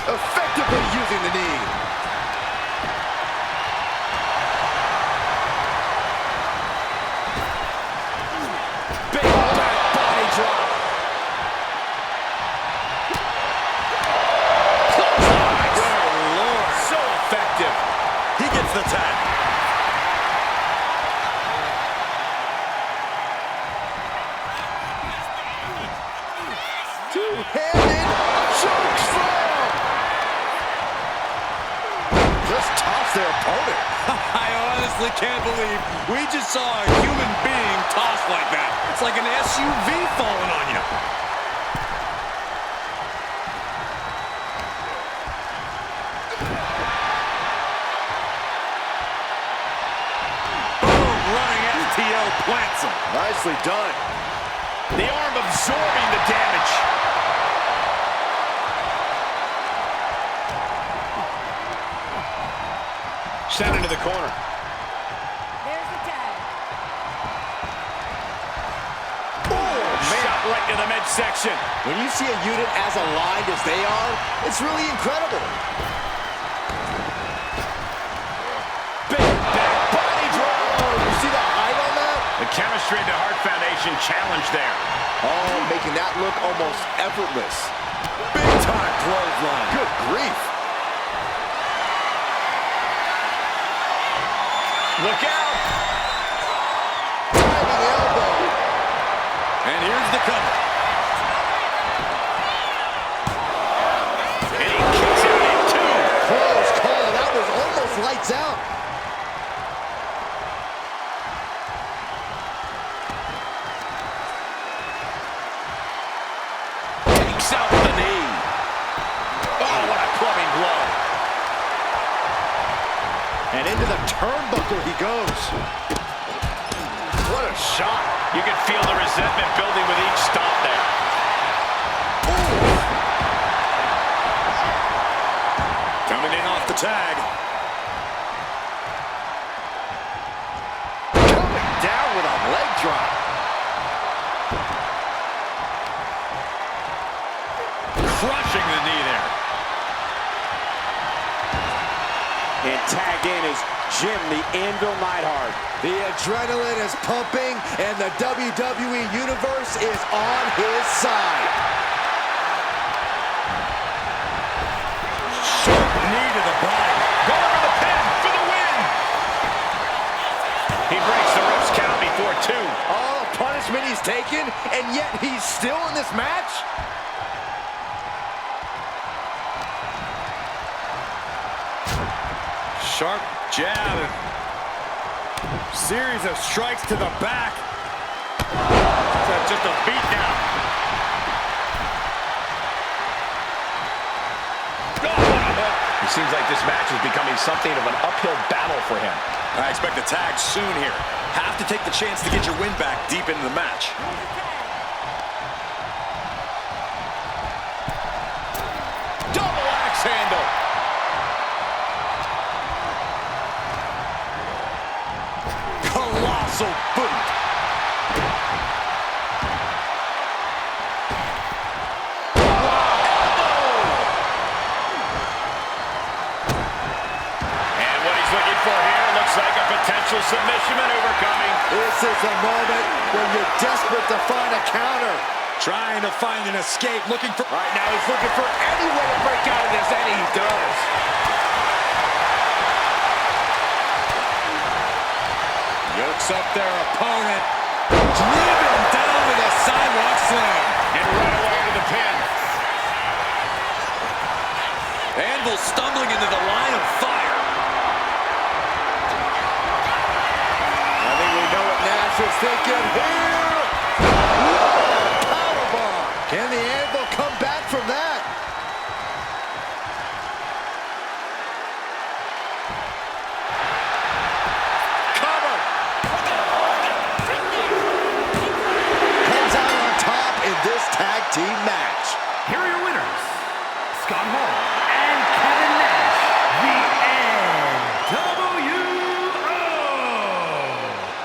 [SPEAKER 4] Effectively using the knee.
[SPEAKER 1] Big back body drop.
[SPEAKER 2] Good Lord.
[SPEAKER 1] So effective.
[SPEAKER 2] He gets the tag.
[SPEAKER 4] Two-handed choke slam. Just toss their opponent.
[SPEAKER 2] I honestly can't believe we just saw a human being tossed like that. It's like an SUV falling on you. Boom, running FTO plants him.
[SPEAKER 4] Nicely done.
[SPEAKER 1] The arm absorbing the damage. Sent into the corner.
[SPEAKER 6] There's the tag.
[SPEAKER 1] Shot right to the midsection.
[SPEAKER 4] When you see a unit as aligned as they are, it's really incredible.
[SPEAKER 1] Big back body drop.
[SPEAKER 4] Oh, you see the height on that?
[SPEAKER 1] The chemistry of the Hart Foundation challenge there.
[SPEAKER 4] Oh, making that look almost effortless.
[SPEAKER 2] Big time clothesline.
[SPEAKER 4] Good grief.
[SPEAKER 1] Look out.
[SPEAKER 4] Diving elbow.
[SPEAKER 2] And here's the cover.
[SPEAKER 1] And he kicks out in two.
[SPEAKER 4] Close call. That was almost lights out.
[SPEAKER 1] Takes out the knee. Oh, what a clubbing blow.
[SPEAKER 4] And into the turnbuckle he goes. What a shot.
[SPEAKER 1] You can feel the resentment building with each stop there.
[SPEAKER 2] Coming in off the tag.
[SPEAKER 4] Coming down with a leg drop.
[SPEAKER 2] Crushing the knee there.
[SPEAKER 4] And tagged in is Jim the Anvil Neidhart. The adrenaline is pumping, and the WWE Universe is on his side.
[SPEAKER 2] Sharp knee to the body.
[SPEAKER 1] Going for the pin for the win. He breaks the ref's count before two.
[SPEAKER 4] All the punishment he's taken, and yet he's still in this match?
[SPEAKER 2] Sharp jab. Series of strikes to the back.
[SPEAKER 1] That's just a beatdown. It seems like this match is becoming something of an uphill battle for him.
[SPEAKER 2] I expect a tag soon here. Have to take the chance to get your win back deep into the match.
[SPEAKER 1] Double axe handle.
[SPEAKER 2] Colossal boot.
[SPEAKER 1] And what he's looking for here looks like a potential submission maneuver coming.
[SPEAKER 4] This is the moment when you're desperate to find a counter.
[SPEAKER 2] Trying to find an escape, looking for...
[SPEAKER 1] Right now he's looking for any way to break out of this, and he does.
[SPEAKER 2] Yokes up their opponent. Driven down with a sidewalk slam.
[SPEAKER 1] And right away to the pin.
[SPEAKER 2] Anvil stumbling into the line of fire.
[SPEAKER 4] I think we know what Nash is thinking here. Powerbomb. Can the Anvil come back from that?
[SPEAKER 1] Cover.
[SPEAKER 4] Comes out on top in this tag team match.
[SPEAKER 3] Here are your winners, Scott Hall and Kevin Nash, the NWO.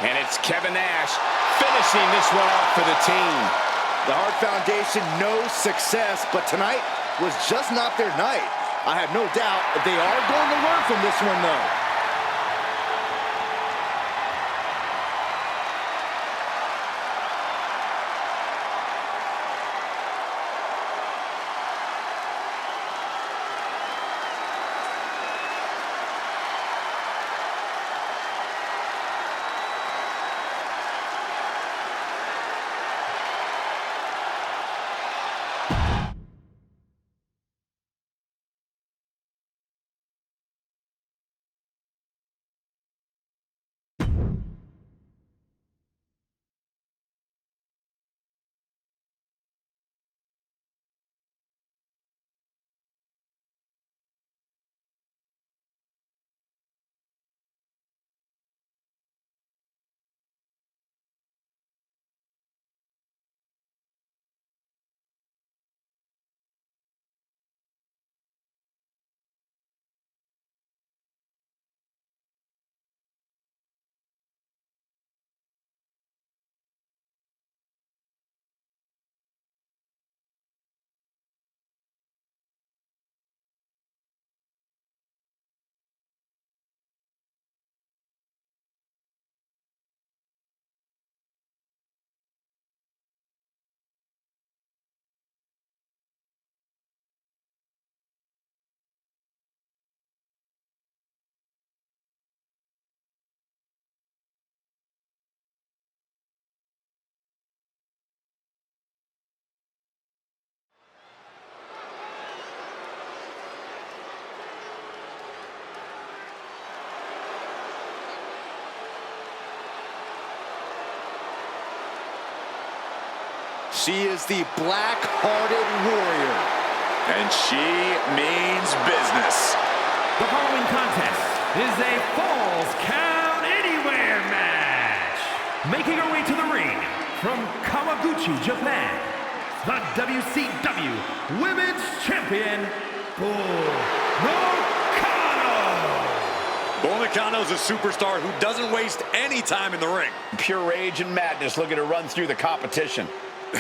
[SPEAKER 1] And it's Kevin Nash finishing this one off for the team.
[SPEAKER 4] The Hart Foundation knows success, but tonight was just not their night. I have no doubt they are going to learn from this one, though. She is the black-hearted warrior.
[SPEAKER 2] And she means business.
[SPEAKER 3] The following contest is a Falls Count Anywhere match. Making her way to the ring from Kawaguchi, Japan, the WCW Women's Champion, Bull
[SPEAKER 2] Nakano is a superstar who doesn't waste any time in the ring.
[SPEAKER 1] Pure rage and madness looking to run through the competition.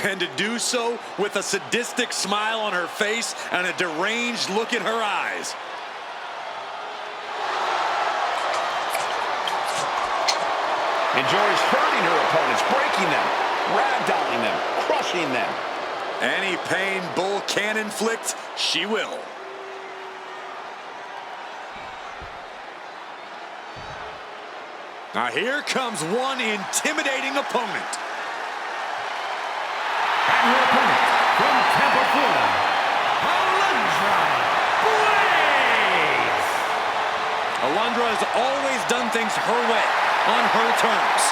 [SPEAKER 2] And to do so with a sadistic smile on her face and a deranged look in her eyes.
[SPEAKER 1] Enjoys hurting her opponents, breaking them, ragdolling them, crushing them.
[SPEAKER 2] Any pain Bull can inflict, she will. Now here comes one intimidating opponent.
[SPEAKER 3] and her opponent from Tampa, Florida, Alundra Blaze.
[SPEAKER 2] Alundra has always done things her way, on her terms.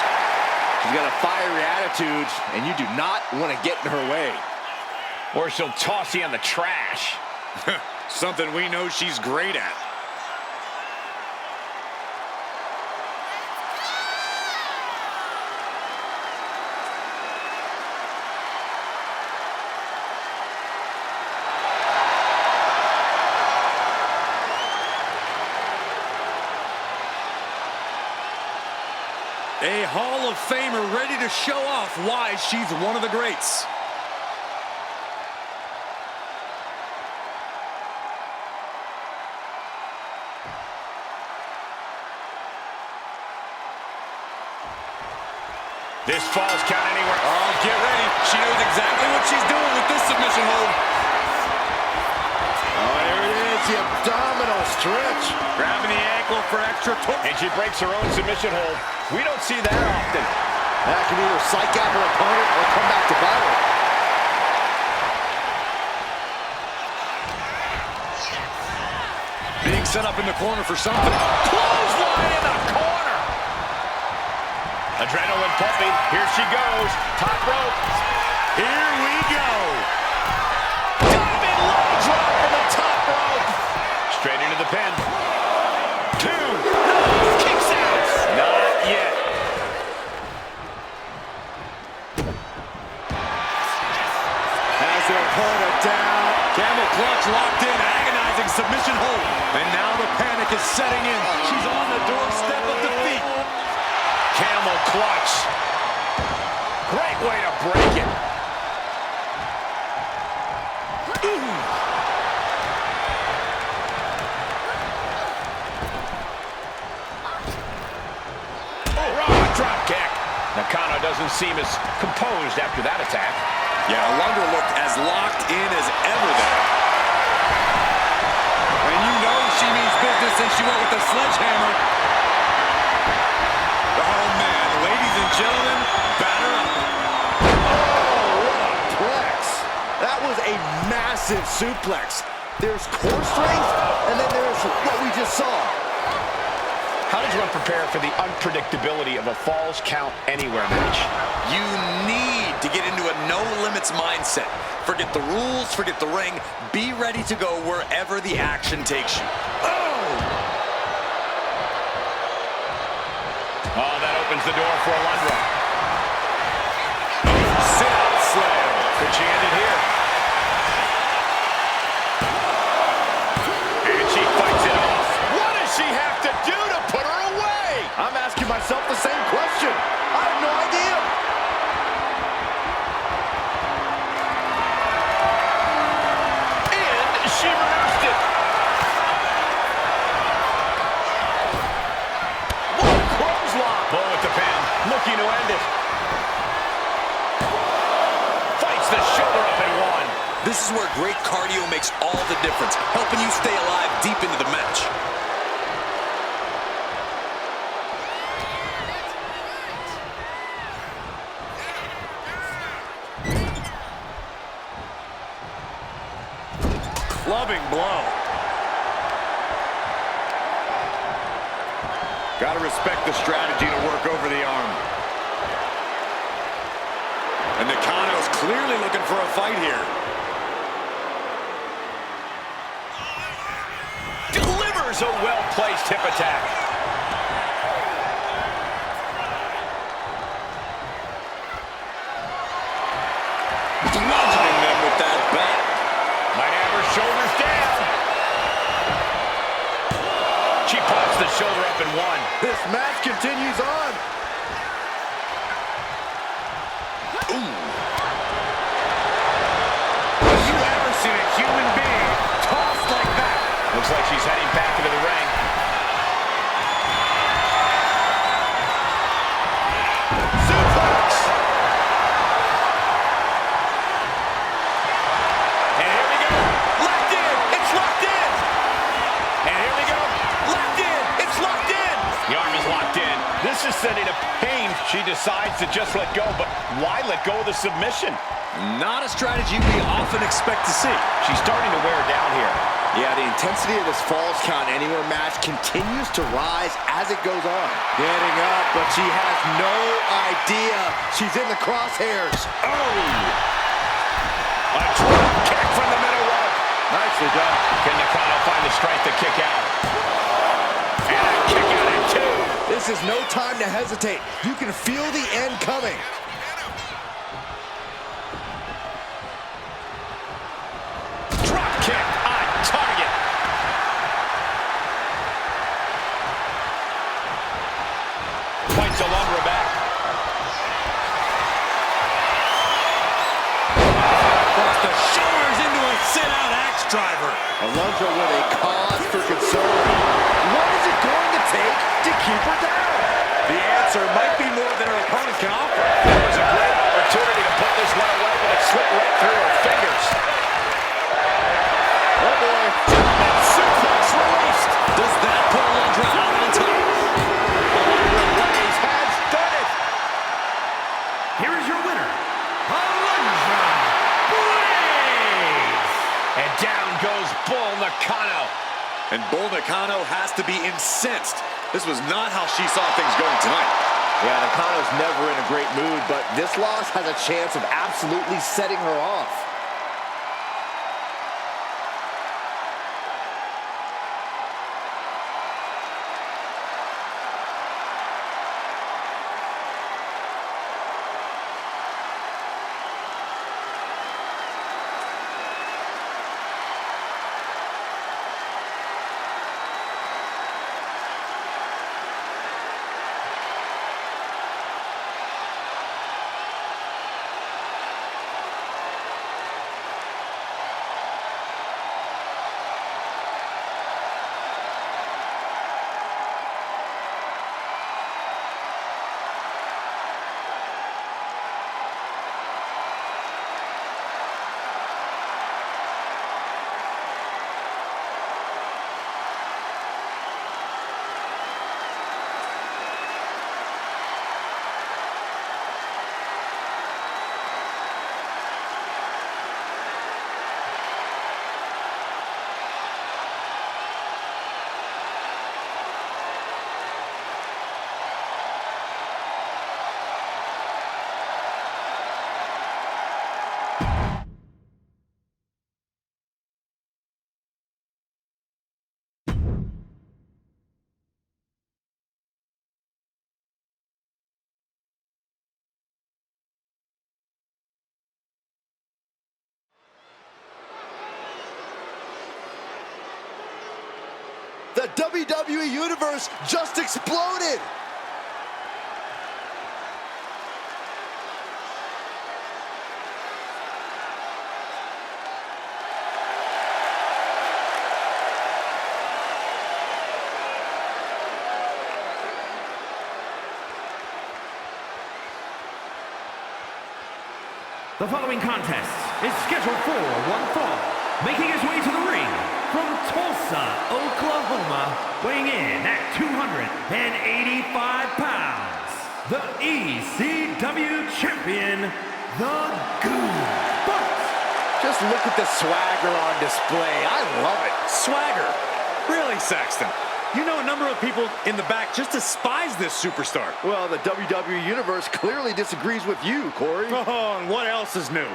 [SPEAKER 4] She's got a fiery attitude, and you do not want to get in her way.
[SPEAKER 1] Or she'll toss you in the trash.
[SPEAKER 2] Something we know she's great at. A Hall of Famer ready to show off why she's one of the greats.
[SPEAKER 1] This Falls Count Anywhere.
[SPEAKER 5] Oh, get ready. She knows exactly what she's doing with this submission hold.
[SPEAKER 4] Oh, here it is, the abdominal stretch.
[SPEAKER 1] Grabbing the ankle for extra push. And she breaks her own submission hold. We don't see that often.
[SPEAKER 4] That can either psych out her opponent or come back to battle.
[SPEAKER 2] Being set up in the corner for something.
[SPEAKER 1] Clothesline in the corner. Adrenaline pumping. Here she goes. Top rope. Here we go. Diving low drop from the top rope. Straight into the pin. 2. Kicks out. Not yet.
[SPEAKER 4] Has their opponent down.
[SPEAKER 2] Camel clutch locked in, agonizing submission hold. And now the panic is setting in. She's on the doorstep of defeat.
[SPEAKER 1] Camel clutch. Great way to break it. Raw drop kick. Nakano doesn't seem as composed after that attack.
[SPEAKER 2] Yeah, Lunger looked as locked in as ever there. And you know she means business since she went with the sledgehammer. Oh, man. Ladies and gentlemen, batter up.
[SPEAKER 4] Plex. That was a massive suplex. There's core strength, and then there's what we just saw.
[SPEAKER 1] How does one prepare for the unpredictability of a Falls Count Anywhere match?
[SPEAKER 5] You need to get into a no-limits mindset. Forget the rules, forget the ring. Be ready to go wherever the action takes you.
[SPEAKER 1] Oh, that opens the door for a Lundra.
[SPEAKER 2] Sit-out slam.
[SPEAKER 1] Could she end it here? And she fights it off. What does she have to do to put her away?
[SPEAKER 4] I'm asking myself the same question. I have no idea.
[SPEAKER 1] And she reversed it. What a clothesline. Bull with the pin, looking to end it. Fights the shoulder up and one.
[SPEAKER 5] This is where great cardio makes all the difference, helping you stay alive deep into the match.
[SPEAKER 2] Clubbing blow. Gotta respect the strategy to work over the arm. And Nakano's clearly looking for a fight here.
[SPEAKER 1] Delivers a well-placed hip attack.
[SPEAKER 2] Bludgeoning them with that bat.
[SPEAKER 1] Might have her shoulders down. She pops the shoulder up and one.
[SPEAKER 4] This match continues on.
[SPEAKER 1] Have you ever seen a human being tossed like that? Looks like she's heading back into the ring. Suplex! And here we go. Locked in. It's locked in. And here we go. Locked in. It's locked in. The arm is locked in. This is sending a pain. She decides to just let go, but why let go of the submission?
[SPEAKER 2] Not a strategy we often expect to see.
[SPEAKER 1] She's starting to wear down here.
[SPEAKER 4] Yeah, the intensity of this Falls Count Anywhere match continues to rise as it goes on. Getting up, but she has no idea she's in the crosshairs.
[SPEAKER 1] Oh! A drop kick from the middle rope.
[SPEAKER 4] Nicely done.
[SPEAKER 1] Can Nakano find the strength to kick out? And a kick out at two.
[SPEAKER 4] This is no time to hesitate. You can feel the end coming.
[SPEAKER 1] Drop kick on target. Fights Alundra back.
[SPEAKER 2] Across the shoulders into a sit-out axe driver.
[SPEAKER 4] Alundra with a cause for concern. What is it going to take to keep her down?
[SPEAKER 2] The answer might be more than her opponent can offer.
[SPEAKER 1] goes Bull Nakano.
[SPEAKER 2] And Bull Nakano has to be incensed. This was not how she saw things going tonight.
[SPEAKER 4] Yeah, Nakano's never in a great mood, but this loss has a chance of absolutely setting her off. The WWE Universe just exploded!
[SPEAKER 3] The following contest is scheduled for one fall. Making his way to the ring from Tulsa, Oklahoma, weighing in at 285 pounds, the ECW champion, the Goon.
[SPEAKER 4] Just look at the swagger on display. I love it.
[SPEAKER 2] Swagger. Really, Saxton? You know a number of people in the back just despise this superstar.
[SPEAKER 4] Well, the WWE Universe clearly disagrees with you, Corey.
[SPEAKER 2] Oh, and what else is new?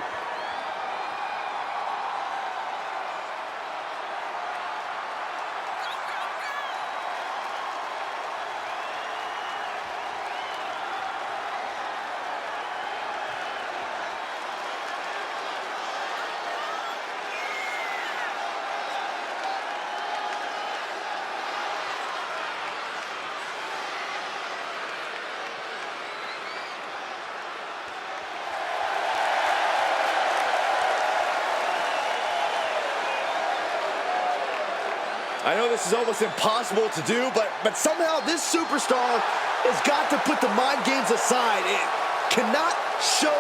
[SPEAKER 4] I know this is almost impossible to do, but somehow this superstar has got to put the mind games aside. It cannot show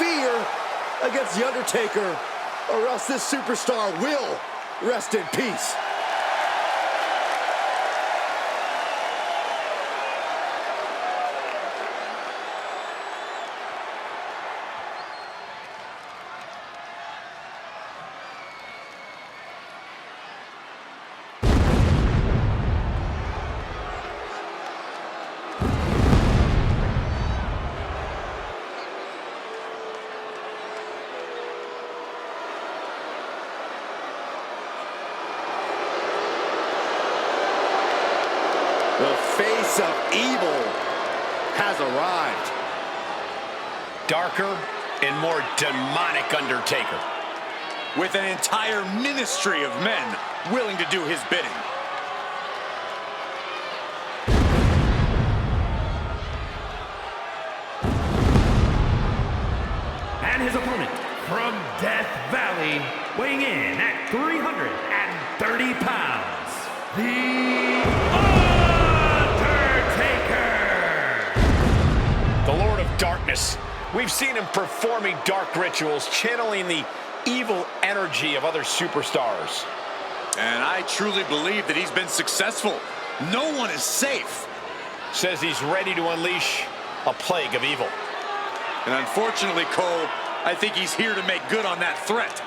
[SPEAKER 4] fear against The Undertaker, or else this superstar will rest in peace. The face of evil has arrived.
[SPEAKER 1] Darker and more demonic Undertaker.
[SPEAKER 2] With an entire ministry of men willing to do his bidding.
[SPEAKER 3] And his opponent from Death Valley, weighing in at 330 pounds, the Undertaker!
[SPEAKER 1] The Lord of Darkness. We've seen him performing dark rituals, channeling the evil energy of other superstars.
[SPEAKER 2] And I truly believe that he's been successful. No one is safe.
[SPEAKER 1] Says he's ready to unleash a plague of evil.
[SPEAKER 2] And unfortunately, Cole, I think he's here to make good on that threat.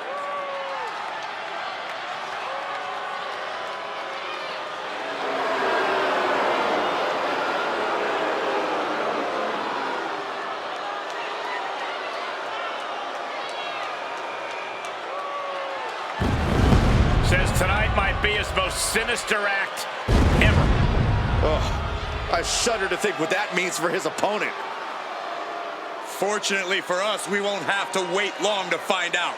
[SPEAKER 1] says tonight might be his most sinister act ever.
[SPEAKER 4] Oh, I shudder to think what that means for his opponent.
[SPEAKER 5] Fortunately for us, we won't have to wait long to find out.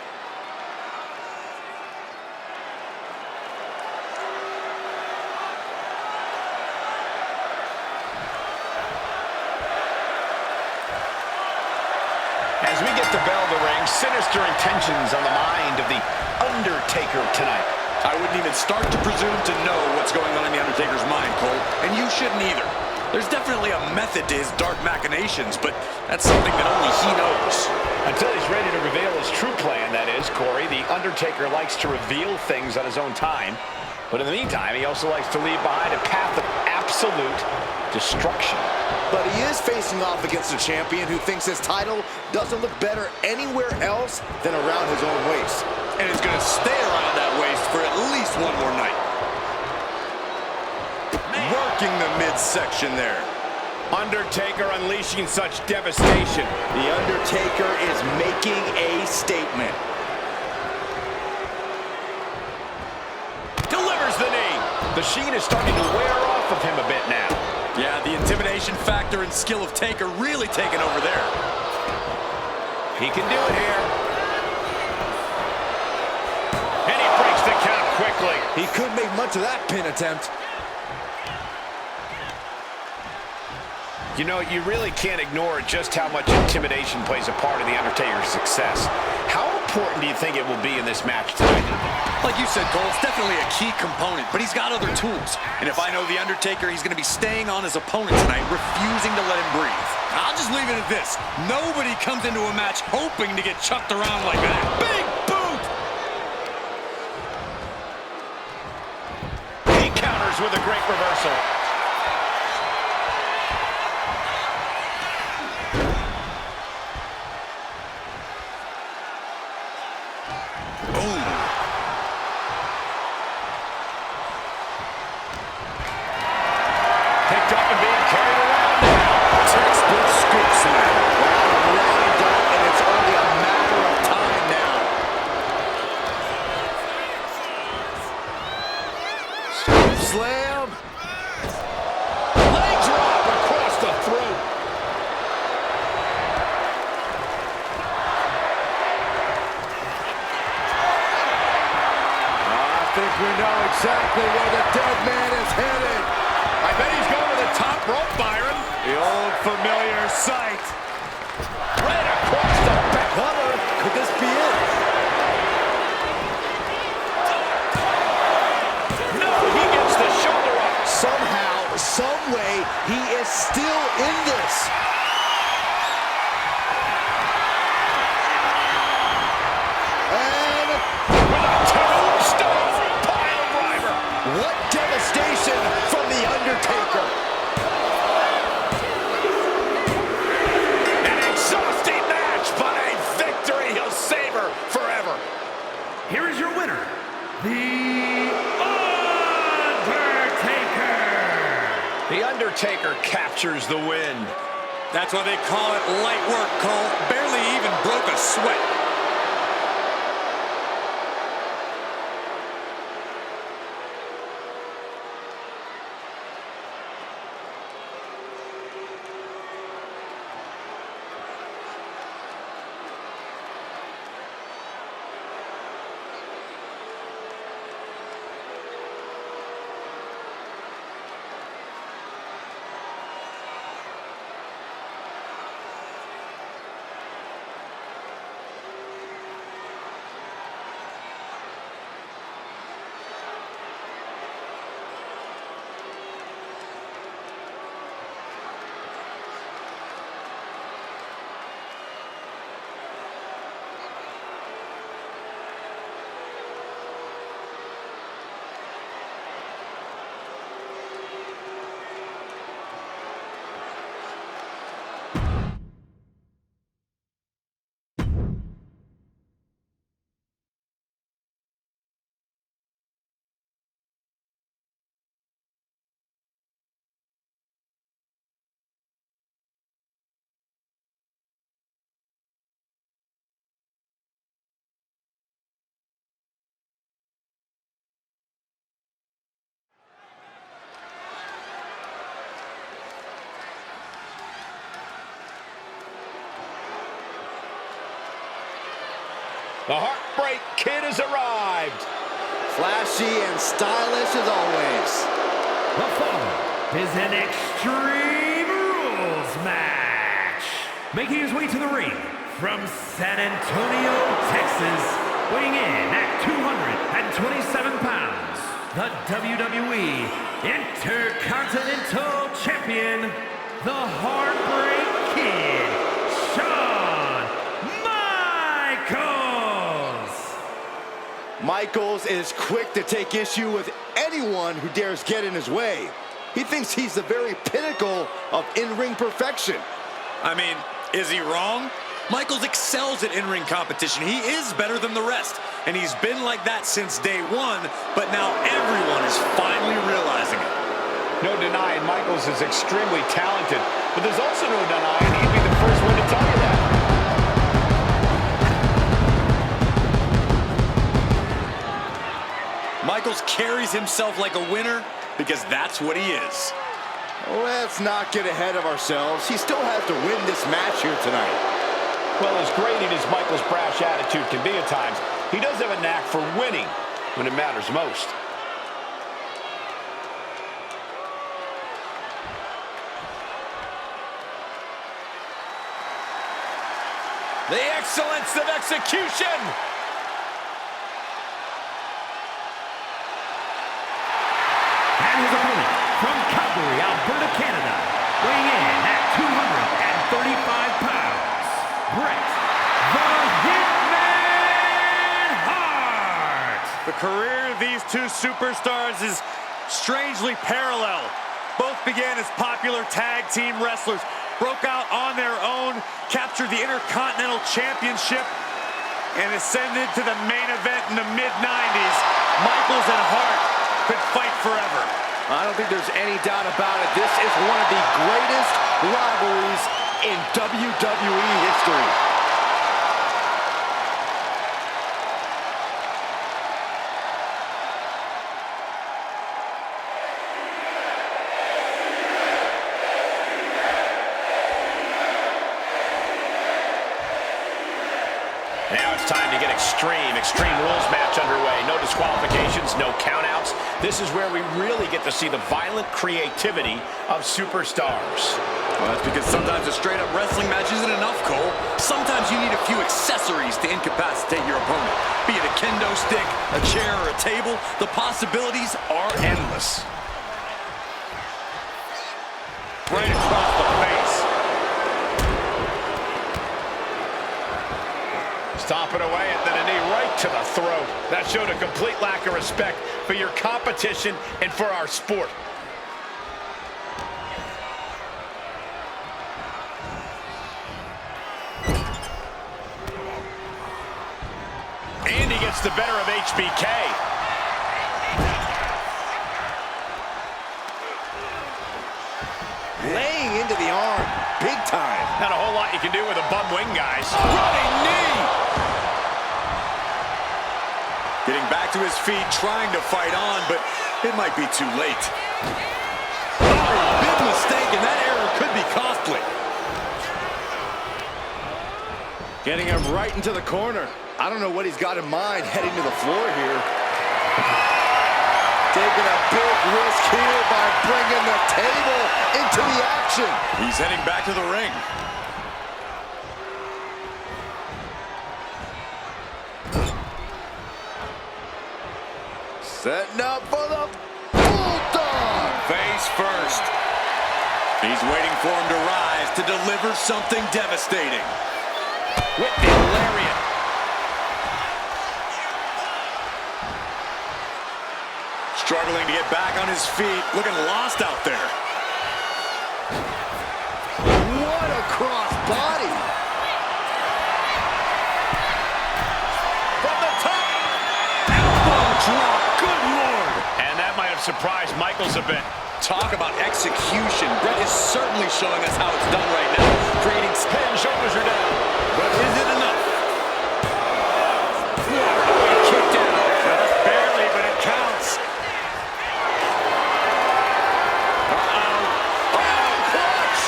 [SPEAKER 1] As we get the bell to ring, sinister intentions on the mind of the Undertaker tonight.
[SPEAKER 2] I wouldn't even start to presume to know what's going on in the Undertaker's mind, Cole, and you shouldn't either. There's definitely a method to his dark machinations, but that's something that only he knows.
[SPEAKER 1] Until he's ready to reveal his true plan, that is, Corey, the Undertaker likes to reveal things on his own time. But in the meantime, he also likes to leave behind a path of absolute destruction.
[SPEAKER 4] But he is facing off against a champion who thinks his title doesn't look better anywhere else than around his own waist.
[SPEAKER 5] And it's going to stay around that waist for at least one more night. Working the midsection there.
[SPEAKER 1] Undertaker unleashing such devastation.
[SPEAKER 4] The Undertaker is making a statement.
[SPEAKER 1] Delivers the knee. The sheen is starting to wear off of him a bit now.
[SPEAKER 2] Yeah, the intimidation factor and skill of Taker really taking over there.
[SPEAKER 1] He can do it here. And he breaks the count quickly.
[SPEAKER 4] He couldn't make much of that pin attempt.
[SPEAKER 1] You know, you really can't ignore just how much intimidation plays a part in the Undertaker's success. How important do you think it will be in this match tonight?
[SPEAKER 2] Like you said, Cole, it's definitely a key component, but he's got other tools. And if I know the Undertaker, he's going to be staying on his opponent tonight, refusing to let him breathe.
[SPEAKER 5] I'll just leave it at this. Nobody comes into a match hoping to get chucked around like that. Big boot!
[SPEAKER 1] He counters with a great reversal. Picked up and being carried around now.
[SPEAKER 4] Textbook scoop slam. Lined up, and it's only a matter of time now. Scoop slam.
[SPEAKER 1] Leg drop across the throat.
[SPEAKER 4] I think we know exactly where the dead man is headed.
[SPEAKER 1] I bet he's going to the top rope, Byron.
[SPEAKER 4] The old familiar sight.
[SPEAKER 1] Right across the back.
[SPEAKER 4] Cover. Could this be it?
[SPEAKER 1] No, he gets the shoulder up.
[SPEAKER 4] Somehow, some way, he is still in this. And
[SPEAKER 1] With a tombstone pile driver.
[SPEAKER 4] what devastation from the Undertaker.
[SPEAKER 1] An exhausting match, but a victory he'll savor forever.
[SPEAKER 3] Here is your winner, The Undertaker.
[SPEAKER 1] The Undertaker captures the win.
[SPEAKER 2] That's why they call it light work, Cole. Barely even broke a sweat.
[SPEAKER 1] The Heartbreak Kid has arrived.
[SPEAKER 4] Flashy and stylish as always.
[SPEAKER 3] The following is an Extreme Rules match. Making his way to the ring from San Antonio, Texas, weighing in at 227 pounds, the WWE Intercontinental Champion, the Heartbreak Kid, Shawn Michaels.
[SPEAKER 4] Michaels is quick to take issue with anyone who dares get in his way. He thinks he's the very pinnacle of in-ring perfection.
[SPEAKER 2] I mean, is he wrong? Michaels excels at in-ring competition. He is better than the rest, and he's been like that since day one, but now everyone is finally realizing it.
[SPEAKER 1] No denying Michaels is extremely talented, but there's also no denying he'd be the first one to tell you that.
[SPEAKER 2] Michaels carries himself like a winner because that's what he is.
[SPEAKER 4] Let's not get ahead of ourselves. He still has to win this match here tonight.
[SPEAKER 1] Well, as grating as Michaels' brash attitude can be at times, he does have a knack for winning when it matters most. The excellence of execution!
[SPEAKER 3] And his opponent from Calgary, Alberta, Canada, weighing in at 235 pounds, Bret the Hitman Hart.
[SPEAKER 7] The career of these two superstars is strangely parallel. Both began as popular tag team wrestlers, broke out on their own, captured the Intercontinental Championship, and ascended to the main event in the mid-90s. Michaels and Hart could fight forever.
[SPEAKER 4] I don't think there's any doubt about it. This is one of the greatest rivalries in WWE history.
[SPEAKER 1] Now it's time to get Extreme Rules match underway. No disqualifications, no countouts. This is where we really get to see the violent creativity of superstars.
[SPEAKER 2] Well, that's because sometimes a straight-up wrestling match isn't enough, Cole. Sometimes you need a few accessories to incapacitate your opponent. Be it a kendo stick, a chair, or a table, the possibilities are endless.
[SPEAKER 7] Right across the face.
[SPEAKER 1] Stomping away and then a knee right to the throat. That showed a complete lack of respect for your competition and for our sport. And he gets the better of HBK.
[SPEAKER 4] Laying into the arm, big time.
[SPEAKER 1] Not a whole lot you can do with a bum wing, guys. Running knee!
[SPEAKER 2] Getting back to his feet, trying to fight on, but it might be too late. Oh, big mistake, and that error could be costly.
[SPEAKER 4] Getting him right into the corner. I don't know what he's got in mind heading to the floor here. Taking a big risk here by bringing the table into the action.
[SPEAKER 2] He's heading back to the ring.
[SPEAKER 4] Setting up for the Bulldog.
[SPEAKER 2] Face first. He's waiting for him to rise to deliver something devastating.
[SPEAKER 1] With the lariat.
[SPEAKER 2] Struggling to get back on his feet, looking lost out there.
[SPEAKER 4] What a cross body.
[SPEAKER 1] From the top.
[SPEAKER 2] Elbow drop, good Lord.
[SPEAKER 1] And that might have surprised Michaels a bit.
[SPEAKER 2] Talk about execution. Bret is certainly showing us how it's done right now. Creating
[SPEAKER 1] Pin shoulders are down.
[SPEAKER 2] but is it enough?
[SPEAKER 1] Kicked out.
[SPEAKER 7] Just barely, but it counts.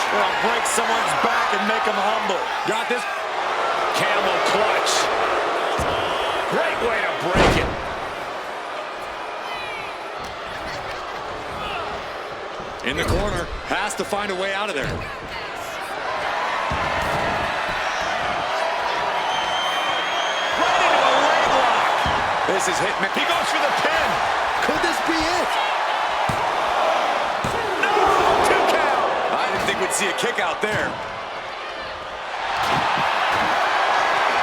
[SPEAKER 7] Well, break someone's back and make them humble.
[SPEAKER 1] Got this. Camel clutch.
[SPEAKER 2] In the corner, has to find a way out of there.
[SPEAKER 1] Right into a leg lock.
[SPEAKER 2] This is Hitman.
[SPEAKER 1] He goes for the pin.
[SPEAKER 4] Could this be it?
[SPEAKER 1] No, 2 count.
[SPEAKER 2] I didn't think we'd see a kick out there.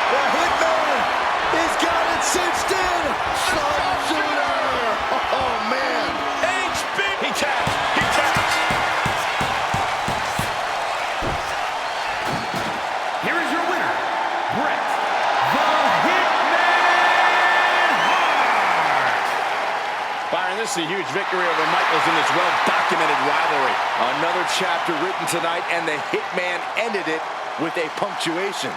[SPEAKER 4] The Hitman! He's got it cinched in! Sharpshooter! Oh, man!
[SPEAKER 1] HB. He taps. He taps.
[SPEAKER 3] Here is your winner, Bret the Hitman Hart.
[SPEAKER 1] Byron, this is a huge victory over Michaels in this well-documented rivalry.
[SPEAKER 4] Another chapter written tonight, and the Hitman ended it with a punctuation.